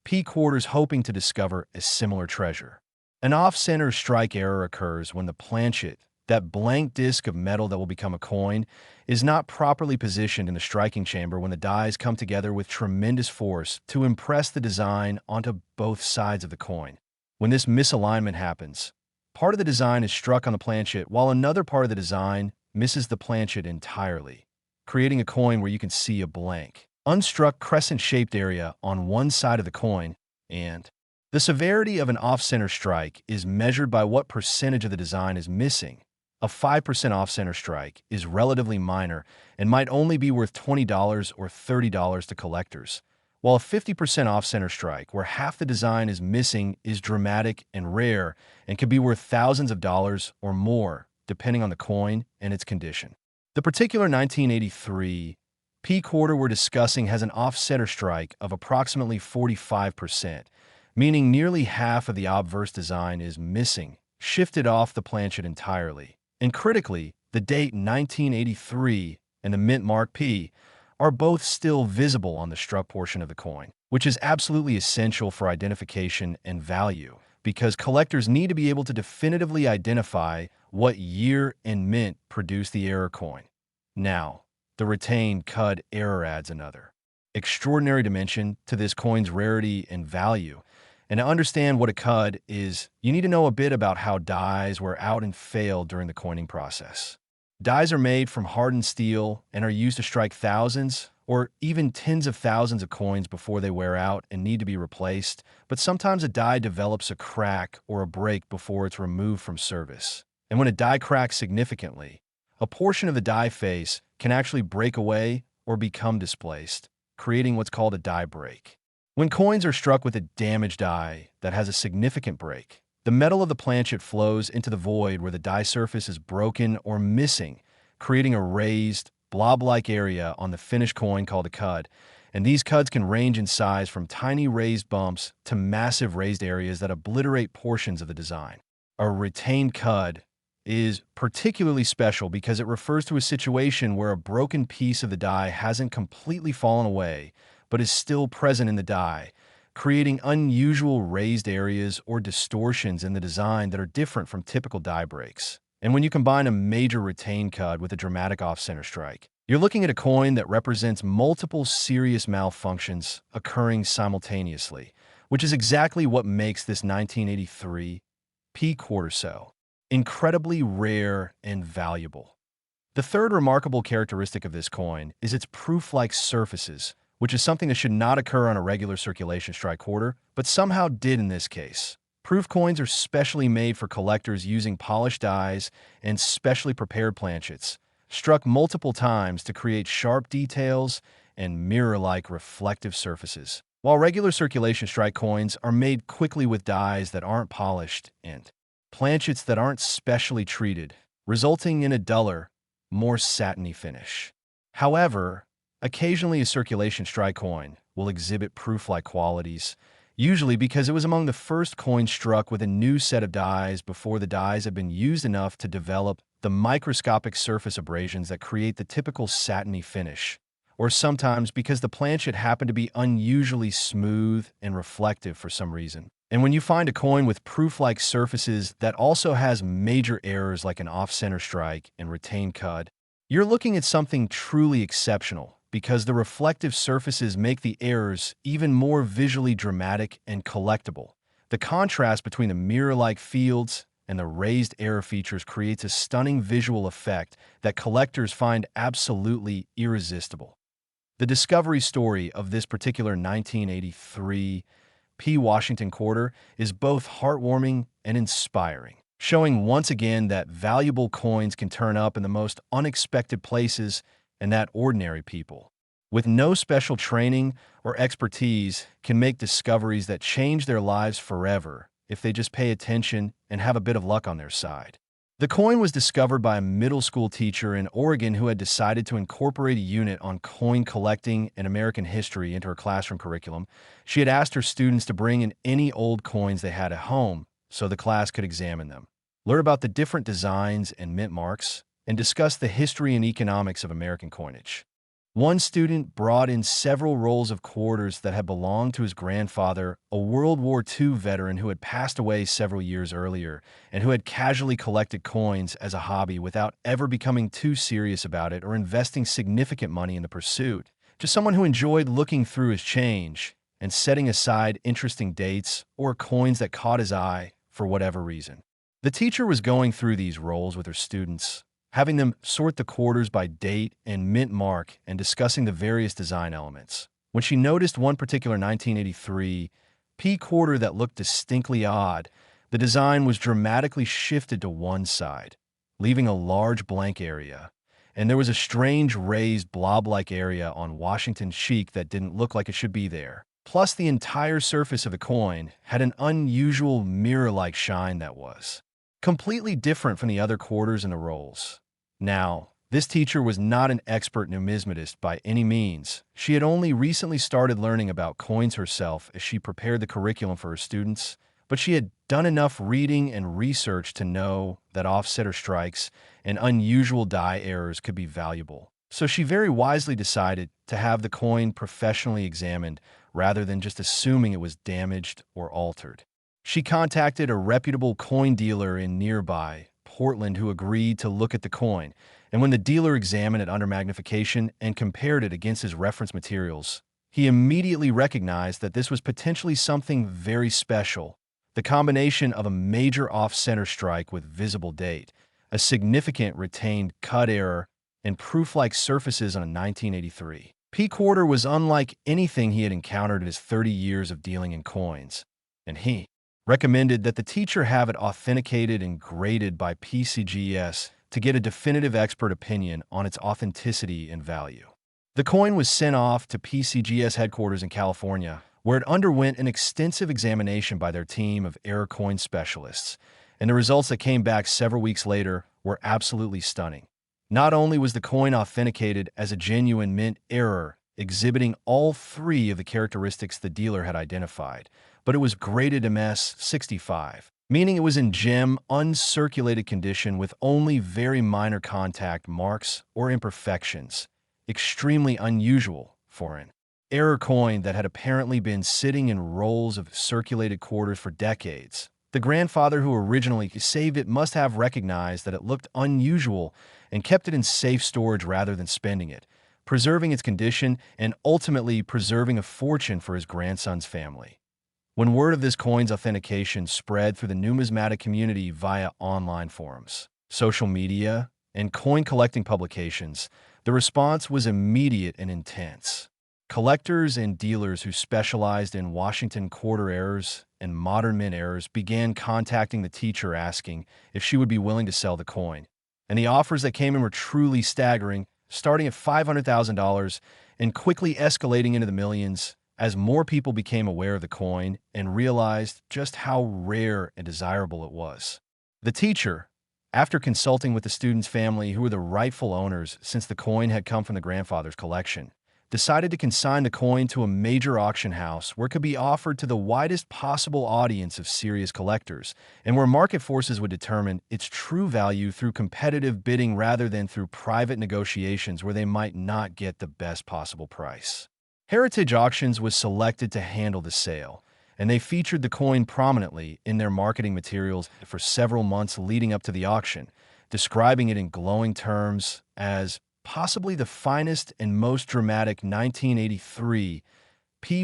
P quarters hoping to discover a similar treasure. An off-center strike error occurs when the planchet, that blank disc of metal that will become a coin, is not properly positioned in the striking chamber when the dies come together with tremendous force to impress the design onto both sides of the coin. When this misalignment happens, part of the design is struck on the planchet while another part of the design misses the planchet entirely, creating a coin where you can see a blank, unstruck crescent-shaped area on one side of the coin, and the severity of an off-center strike is measured by what percentage of the design is missing. A 5% off-center strike is relatively minor and might only be worth $20 or $30 to collectors, while a 50% off-center strike, where half the design is missing, is dramatic and rare and can be worth thousands of dollars or more, depending on the coin and its condition. The particular 1983 P quarter we're discussing has an off-center strike of approximately 45%, meaning nearly half of the obverse design is missing, shifted off the planchet entirely. And critically, the date 1983 and the mint mark P are both still visible on the struck portion of the coin, which is absolutely essential for identification and value, because collectors need to be able to definitively identify what year and mint produced the error coin. Now, the retained cud error adds another extraordinary dimension to this coin's rarity and value. And to understand what a cud is, you need to know a bit about how dies were out and failed during the coining process. Dies are made from hardened steel and are used to strike thousands or even tens of thousands of coins before they wear out and need to be replaced, but sometimes a die develops a crack or a break before it's removed from service. And when a die cracks significantly, a portion of the die face can actually break away or become displaced, creating what's called a die break. When coins are struck with a damaged die that has a significant break, the metal of the planchet flows into the void where the die surface is broken or missing, creating a raised, blob-like area on the finished coin called a cud, and these cuds can range in size from tiny raised bumps to massive raised areas that obliterate portions of the design. A retained cud is particularly special because it refers to a situation where a broken piece of the die hasn't completely fallen away, but is still present in the die, creating unusual raised areas or distortions in the design that are different from typical die breaks. And when you combine a major retained cud with a dramatic off-center strike, you're looking at a coin that represents multiple serious malfunctions occurring simultaneously, which is exactly what makes this 1983 P quarter so incredibly rare and valuable. The third remarkable characteristic of this coin is its proof-like surfaces, which is something that should not occur on a regular circulation strike quarter, but somehow did in this case. Proof coins are specially made for collectors using polished dies and specially prepared planchets, struck multiple times to create sharp details and mirror-like reflective surfaces. While regular circulation strike coins are made quickly with dies that aren't polished and planchets that aren't specially treated, resulting in a duller, more satiny finish. However, occasionally a circulation strike coin will exhibit proof-like qualities, usually because it was among the first coins struck with a new set of dies before the dies have been used enough to develop the microscopic surface abrasions that create the typical satiny finish, or sometimes because the planchet happened to be unusually smooth and reflective for some reason. And when you find a coin with proof-like surfaces that also has major errors like an off-center strike and retained cud, you're looking at something truly exceptional, because the reflective surfaces make the errors even more visually dramatic and collectible. The contrast between the mirror-like fields and the raised error features creates a stunning visual effect that collectors find absolutely irresistible. The discovery story of this particular 1983 P. Washington quarter is both heartwarming and inspiring, showing once again that valuable coins can turn up in the most unexpected places and that ordinary people, with no special training or expertise, can make discoveries that change their lives forever if they just pay attention and have a bit of luck on their side. The coin was discovered by a middle school teacher in Oregon who had decided to incorporate a unit on coin collecting and American history into her classroom curriculum. She had asked her students to bring in any old coins they had at home so the class could examine them, learn about the different designs and mint marks, and discuss the history and economics of American coinage. One student brought in several rolls of quarters that had belonged to his grandfather, a World War II veteran who had passed away several years earlier and who had casually collected coins as a hobby without ever becoming too serious about it or investing significant money in the pursuit. Just someone who enjoyed looking through his change and setting aside interesting dates or coins that caught his eye for whatever reason. The teacher was going through these rolls with her students, having them sort the quarters by date and mint mark and discussing the various design elements. When she noticed one particular 1983 P quarter that looked distinctly odd, the design was dramatically shifted to one side, leaving a large blank area, and there was a strange raised blob-like area on Washington's cheek that didn't look like it should be there. Plus, the entire surface of the coin had an unusual mirror-like shine that was completely different from the other quarters in the rolls. Now, this teacher was not an expert numismatist by any means. She had only recently started learning about coins herself as she prepared the curriculum for her students, but she had done enough reading and research to know that offsetter strikes and unusual die errors could be valuable. So she very wisely decided to have the coin professionally examined rather than just assuming it was damaged or altered. She contacted a reputable coin dealer in nearby Portland who agreed to look at the coin, and when the dealer examined it under magnification and compared it against his reference materials, he immediately recognized that this was potentially something very special, the combination of a major off-center strike with visible date, a significant retained cud error, and proof-like surfaces on a 1983 P quarter was unlike anything he had encountered in his 30 years of dealing in coins, and he recommended that the teacher have it authenticated and graded by PCGS to get a definitive expert opinion on its authenticity and value. The coin was sent off to PCGS headquarters in California, where it underwent an extensive examination by their team of error coin specialists, and the results that came back several weeks later were absolutely stunning. Not only was the coin authenticated as a genuine mint error, exhibiting all three of the characteristics the dealer had identified, but it was graded MS-65, meaning it was in gem, uncirculated condition with only very minor contact marks or imperfections, extremely unusual for an error coin that had apparently been sitting in rolls of circulated quarters for decades. The grandfather who originally saved it must have recognized that it looked unusual and kept it in safe storage rather than spending it, preserving its condition and ultimately preserving a fortune for his grandson's family. When word of this coin's authentication spread through the numismatic community via online forums, social media, and coin collecting publications, the response was immediate and intense. Collectors and dealers who specialized in Washington quarter errors and modern mint errors began contacting the teacher asking if she would be willing to sell the coin. And the offers that came in were truly staggering, starting at $500,000 and quickly escalating into the millions as more people became aware of the coin and realized just how rare and desirable it was. The teacher, after consulting with the student's family, who were the rightful owners since the coin had come from the grandfather's collection, decided to consign the coin to a major auction house where it could be offered to the widest possible audience of serious collectors, and where market forces would determine its true value through competitive bidding rather than through private negotiations where they might not get the best possible price. Heritage Auctions was selected to handle the sale, and they featured the coin prominently in their marketing materials for several months leading up to the auction, describing it in glowing terms as possibly the finest and most dramatic 1983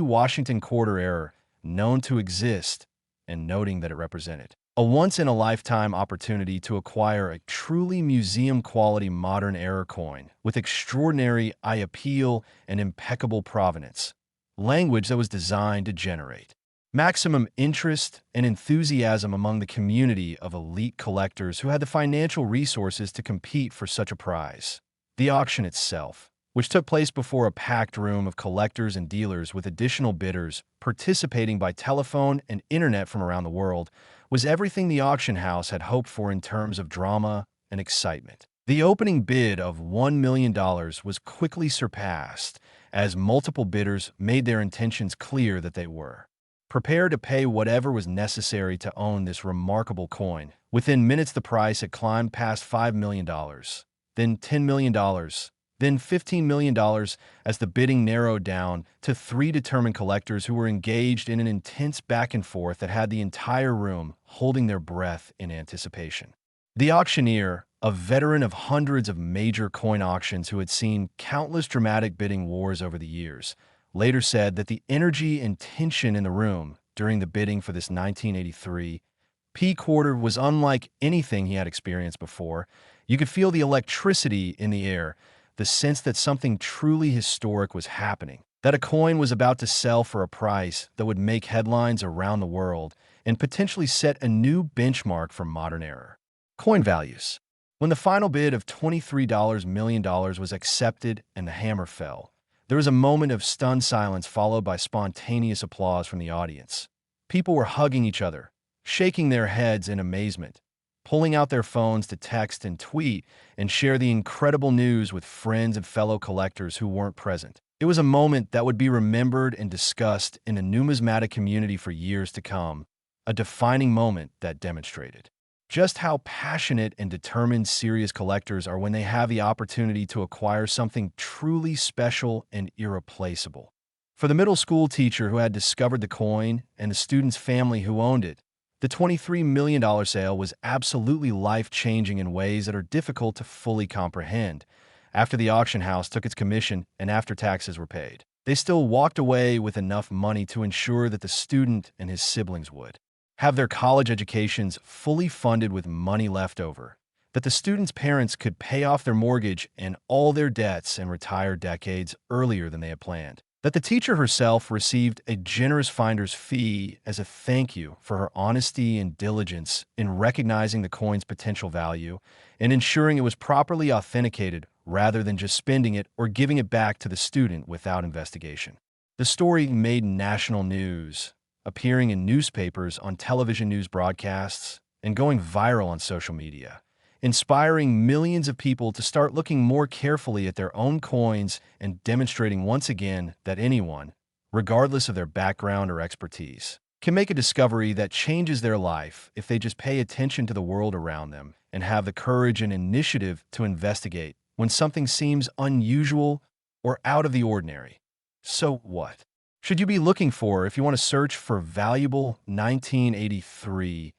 Washington quarter error known to exist, and noting that it represented a once-in-a-lifetime opportunity to acquire a truly museum-quality modern error coin with extraordinary eye appeal and impeccable provenance, language that was designed to generate maximum interest and enthusiasm among the community of elite collectors who had the financial resources to compete for such a prize. The auction itself, which took place before a packed room of collectors and dealers with additional bidders participating by telephone and internet from around the world, was everything the auction house had hoped for in terms of drama and excitement. The opening bid of $1 million was quickly surpassed as multiple bidders made their intentions clear that they were prepared to pay whatever was necessary to own this remarkable coin. Within minutes, the price had climbed past $5 million. Then $10 million, then $15 million as the bidding narrowed down to three determined collectors who were engaged in an intense back and forth that had the entire room holding their breath in anticipation. The auctioneer, a veteran of hundreds of major coin auctions who had seen countless dramatic bidding wars over the years, later said that the energy and tension in the room during the bidding for this 1983 quarter was unlike anything he had experienced before. You could feel the electricity in the air, the sense that something truly historic was happening, that a coin was about to sell for a price that would make headlines around the world and potentially set a new benchmark for modern error. Coin values. When the final bid of $23 million was accepted and the hammer fell, there was a moment of stunned silence followed by spontaneous applause from the audience. People were hugging each other, shaking their heads in amazement, pulling out their phones to text and tweet and share the incredible news with friends and fellow collectors who weren't present. It was a moment that would be remembered and discussed in the numismatic community for years to come, a defining moment that demonstrated just how passionate and determined serious collectors are when they have the opportunity to acquire something truly special and irreplaceable. For the middle school teacher who had discovered the coin and the student's family who owned it, the $23 million sale was absolutely life-changing in ways that are difficult to fully comprehend. After the auction house took its commission and after taxes were paid, they still walked away with enough money to ensure that the student and his siblings would have their college educations fully funded with money left over, that the students' parents could pay off their mortgage and all their debts and retire decades earlier than they had planned, that the teacher herself received a generous finder's fee as a thank you for her honesty and diligence in recognizing the coin's potential value and ensuring it was properly authenticated rather than just spending it or giving it back to the student without investigation. The story made national news, appearing in newspapers, on television news broadcasts, and going viral on social media, inspiring millions of people to start looking more carefully at their own coins and demonstrating once again that anyone, regardless of their background or expertise, can make a discovery that changes their life if they just pay attention to the world around them and have the courage and initiative to investigate when something seems unusual or out of the ordinary. So what should you be looking for if you want to search for valuable 1983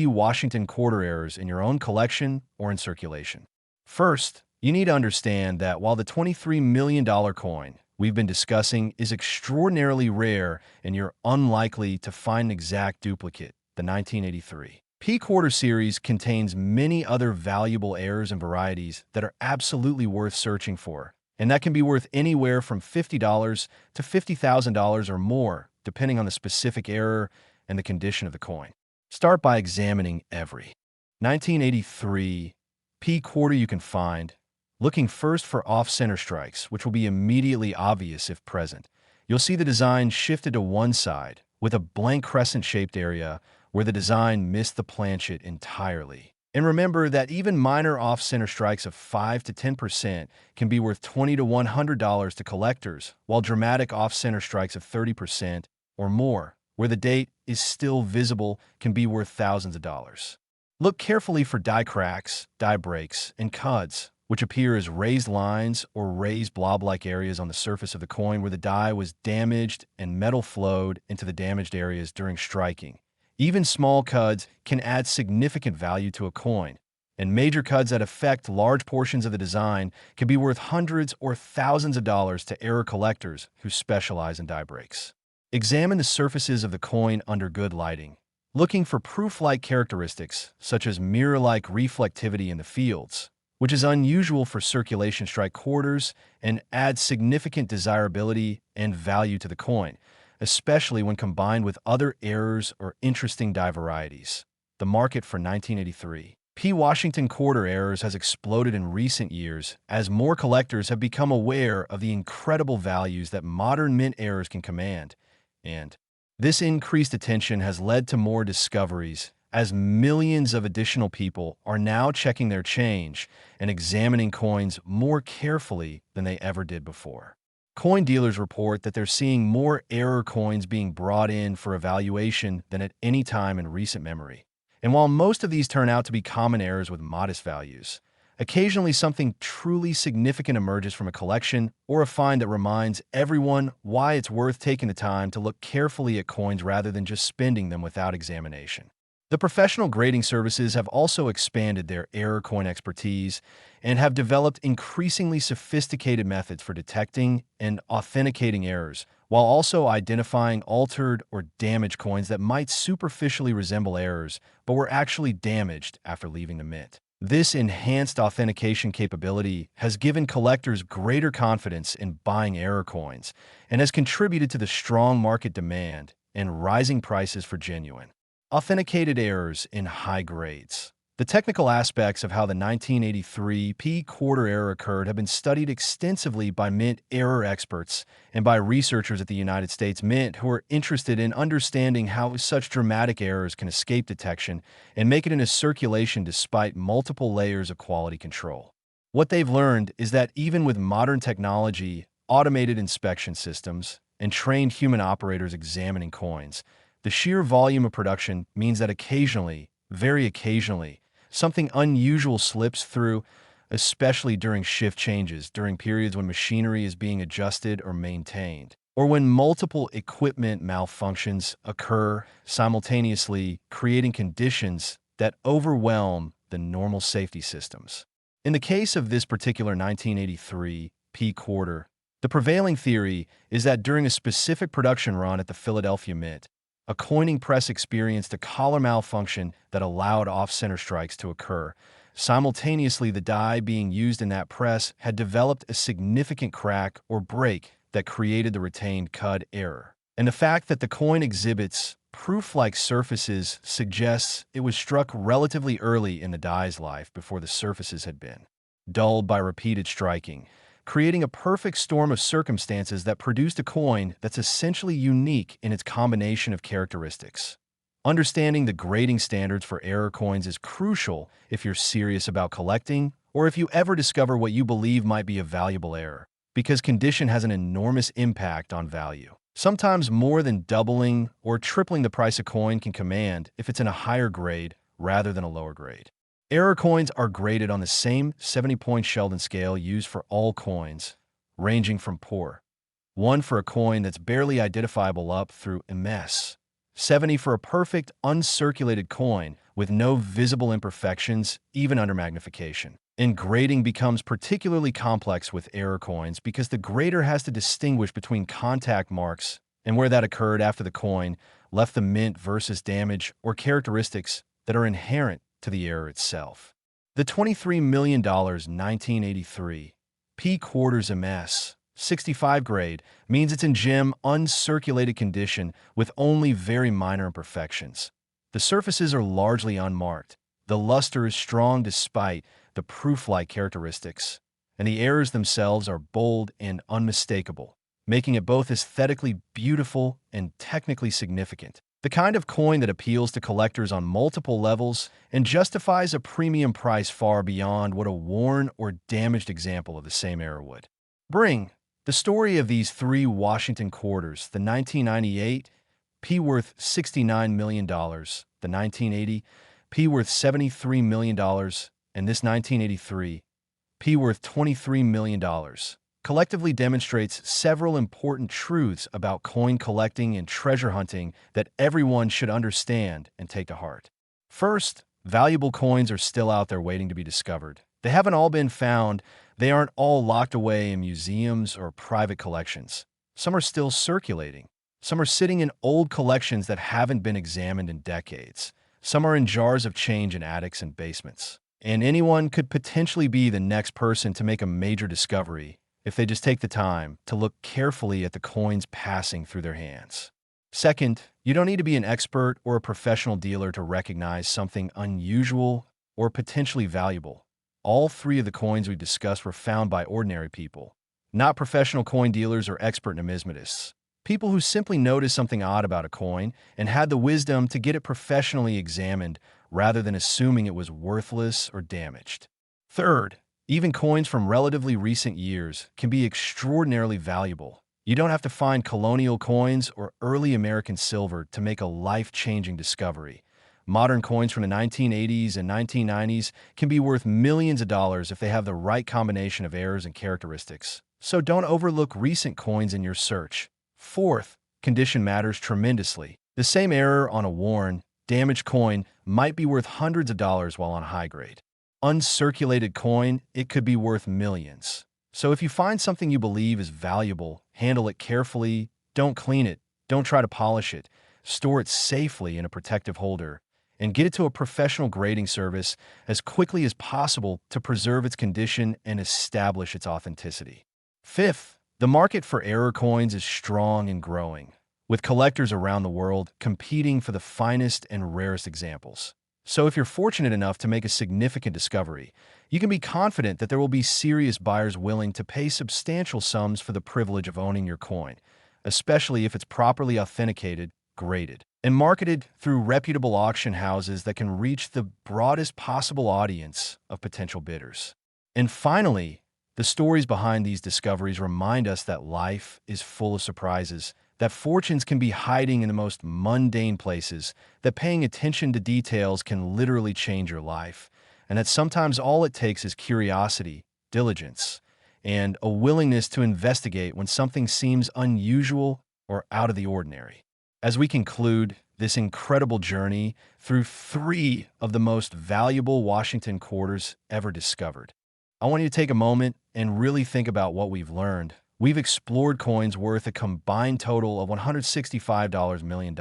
Washington quarter errors in your own collection or in circulation? First, you need to understand that while the $23 million coin we've been discussing is extraordinarily rare and you're unlikely to find an exact duplicate, the 1983 P quarter series contains many other valuable errors and varieties that are absolutely worth searching for, and that can be worth anywhere from $50 to $50,000 or more, depending on the specific error and the condition of the coin. Start by examining every 1983 P quarter you can find, looking first for off-center strikes, which will be immediately obvious if present. You'll see the design shifted to one side, with a blank crescent-shaped area where the design missed the planchet entirely. And remember that even minor off-center strikes of 5 to 10% can be worth $20 to $100 to collectors, while dramatic off-center strikes of 30% or more, where the date is still visible, can be worth thousands of dollars. Look carefully for die cracks, die breaks, and cuds, which appear as raised lines or raised blob-like areas on the surface of the coin where the die was damaged and metal flowed into the damaged areas during striking. Even small cuds can add significant value to a coin, and major cuds that affect large portions of the design can be worth hundreds or thousands of dollars to error collectors who specialize in die breaks. Examine the surfaces of the coin under good lighting, looking for proof-like characteristics such as mirror-like reflectivity in the fields, which is unusual for circulation strike quarters and adds significant desirability and value to the coin, especially when combined with other errors or interesting die varieties. The market for 1983 P Washington quarter errors has exploded in recent years as more collectors have become aware of the incredible values that modern mint errors can command, and this increased attention has led to more discoveries as millions of additional people are now checking their change and examining coins more carefully than they ever did before. Coin dealers report that they're seeing more error coins being brought in for evaluation than at any time in recent memory. And while most of these turn out to be common errors with modest values, occasionally something truly significant emerges from a collection or a find that reminds everyone why it's worth taking the time to look carefully at coins rather than just spending them without examination. The professional grading services have also expanded their error coin expertise and have developed increasingly sophisticated methods for detecting and authenticating errors, while also identifying altered or damaged coins that might superficially resemble errors but were actually damaged after leaving the mint. This enhanced authentication capability has given collectors greater confidence in buying error coins and has contributed to the strong market demand and rising prices for genuine, authenticated errors in high grades. The technical aspects of how the 1983 P quarter error occurred have been studied extensively by mint error experts and by researchers at the United States Mint who are interested in understanding how such dramatic errors can escape detection and make it into circulation despite multiple layers of quality control. What they've learned is that even with modern technology, automated inspection systems, and trained human operators examining coins, the sheer volume of production means that occasionally, very occasionally, something unusual slips through, especially during shift changes, during periods when machinery is being adjusted or maintained, or when multiple equipment malfunctions occur simultaneously, creating conditions that overwhelm the normal safety systems. In the case of this particular 1983 P quarter, the prevailing theory is that during a specific production run at the Philadelphia Mint, a coining press experienced a collar malfunction that allowed off-center strikes to occur. Simultaneously, the die being used in that press had developed a significant crack or break that created the retained cud error. And the fact that the coin exhibits proof-like surfaces suggests it was struck relatively early in the die's life before the surfaces had been dulled by repeated striking, creating a perfect storm of circumstances that produced a coin that's essentially unique in its combination of characteristics. Understanding the grading standards for error coins is crucial if you're serious about collecting or if you ever discover what you believe might be a valuable error, because condition has an enormous impact on value. Sometimes more than doubling or tripling the price a coin can command if it's in a higher grade rather than a lower grade. Error coins are graded on the same 70-point Sheldon scale used for all coins, ranging from poor 1 for a coin that's barely identifiable up through MS, 70 for a perfect uncirculated coin with no visible imperfections, even under magnification. And grading becomes particularly complex with error coins because the grader has to distinguish between contact marks and where that occurred after the coin left the mint versus damage or characteristics that are inherent to the error itself. The $23 million 1983 P quarters MS 65 grade means it's in gem, uncirculated condition with only very minor imperfections. The surfaces are largely unmarked. The luster is strong despite the proof-like characteristics, and the errors themselves are bold and unmistakable, making it both aesthetically beautiful and technically significant. The kind of coin that appeals to collectors on multiple levels and justifies a premium price far beyond what a worn or damaged example of the same era would. Bring the story of these three Washington quarters, the 1998 P worth $69 million, the 1980 P worth $73 million, and this 1983 P worth $23 million, collectively demonstrates several important truths about coin collecting and treasure hunting that everyone should understand and take to heart. First, valuable coins are still out there waiting to be discovered. They haven't all been found. They aren't all locked away in museums or private collections. Some are still circulating. Some are sitting in old collections that haven't been examined in decades. Some are in jars of change in attics and basements. And anyone could potentially be the next person to make a major discovery if they just take the time to look carefully at the coins passing through their hands. Second, you don't need to be an expert or a professional dealer to recognize something unusual or potentially valuable. All three of the coins we discussed were found by ordinary people, not professional coin dealers or expert numismatists. People who simply noticed something odd about a coin and had the wisdom to get it professionally examined rather than assuming it was worthless or damaged. Third, even coins from relatively recent years can be extraordinarily valuable. You don't have to find colonial coins or early American silver to make a life-changing discovery. Modern coins from the 1980s and 1990s can be worth millions of dollars if they have the right combination of errors and characteristics. So don't overlook recent coins in your search. Fourth, condition matters tremendously. The same error on a worn, damaged coin might be worth hundreds of dollars while on high grade. Uncirculated coin, it could be worth millions. So if you find something you believe is valuable, handle it carefully, don't clean it, don't try to polish it, store it safely in a protective holder, and get it to a professional grading service as quickly as possible to preserve its condition and establish its authenticity. Fifth, the market for error coins is strong and growing, with collectors around the world competing for the finest and rarest examples. So if you're fortunate enough to make a significant discovery, you can be confident that there will be serious buyers willing to pay substantial sums for the privilege of owning your coin, especially if it's properly authenticated, graded, and marketed through reputable auction houses that can reach the broadest possible audience of potential bidders. And finally, the stories behind these discoveries remind us that life is full of surprises, that fortunes can be hiding in the most mundane places, that paying attention to details can literally change your life, and that sometimes all it takes is curiosity, diligence, and a willingness to investigate when something seems unusual or out of the ordinary. As we conclude this incredible journey through three of the most valuable Washington quarters ever discovered, I want you to take a moment and really think about what we've learned. We've explored coins worth a combined total of $165 million.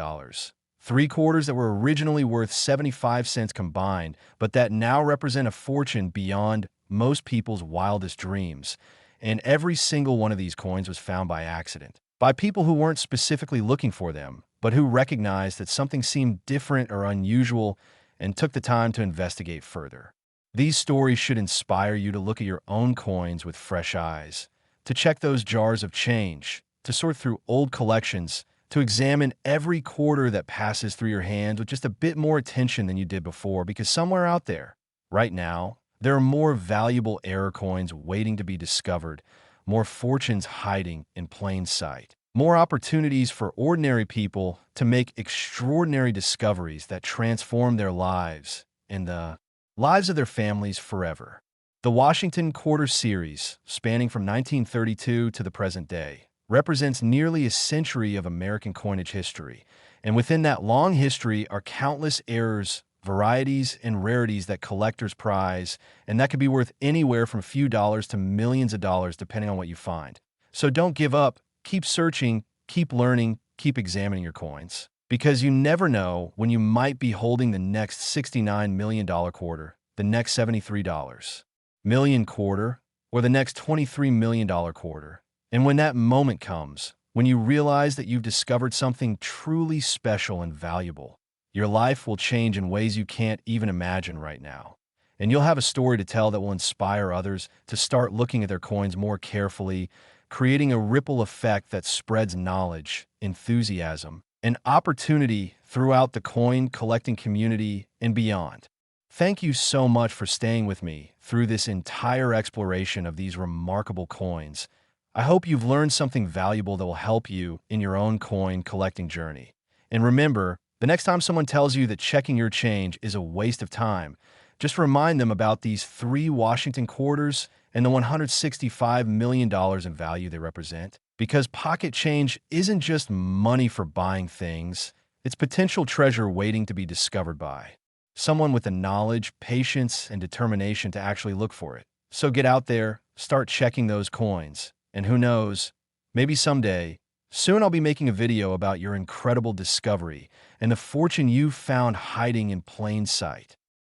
Three quarters that were originally worth 75 cents combined, but that now represent a fortune beyond most people's wildest dreams. And every single one of these coins was found by accident, by people who weren't specifically looking for them, but who recognized that something seemed different or unusual and took the time to investigate further. These stories should inspire you to look at your own coins with fresh eyes, to check those jars of change, to sort through old collections, to examine every quarter that passes through your hands with just a bit more attention than you did before, because somewhere out there, right now, there are more valuable error coins waiting to be discovered, more fortunes hiding in plain sight, more opportunities for ordinary people to make extraordinary discoveries that transform their lives and the lives of their families forever. The Washington Quarter Series, spanning from 1932 to the present day, represents nearly a century of American coinage history, and within that long history are countless errors, varieties, and rarities that collectors prize, and that could be worth anywhere from a few dollars to millions of dollars depending on what you find. So don't give up, keep searching, keep learning, keep examining your coins. Because you never know when you might be holding the next $69 million quarter, the next $73 million quarter, or the next $23 million quarter. And when that moment comes, when you realize that you've discovered something truly special and valuable, your life will change in ways you can't even imagine right now. And you'll have a story to tell that will inspire others to start looking at their coins more carefully, creating a ripple effect that spreads knowledge, enthusiasm, and opportunity throughout the coin collecting community and beyond. Thank you so much for staying with me through this entire exploration of these remarkable coins. I hope you've learned something valuable that will help you in your own coin collecting journey. And remember, the next time someone tells you that checking your change is a waste of time, just remind them about these 3 Washington quarters and the $165 million in value they represent. Because pocket change isn't just money for buying things, it's potential treasure waiting to be discovered by someone with the knowledge, patience, and determination to actually look for it. So get out there, start checking those coins, and who knows, maybe someday, soon I'll be making a video about your incredible discovery and the fortune you found hiding in plain sight.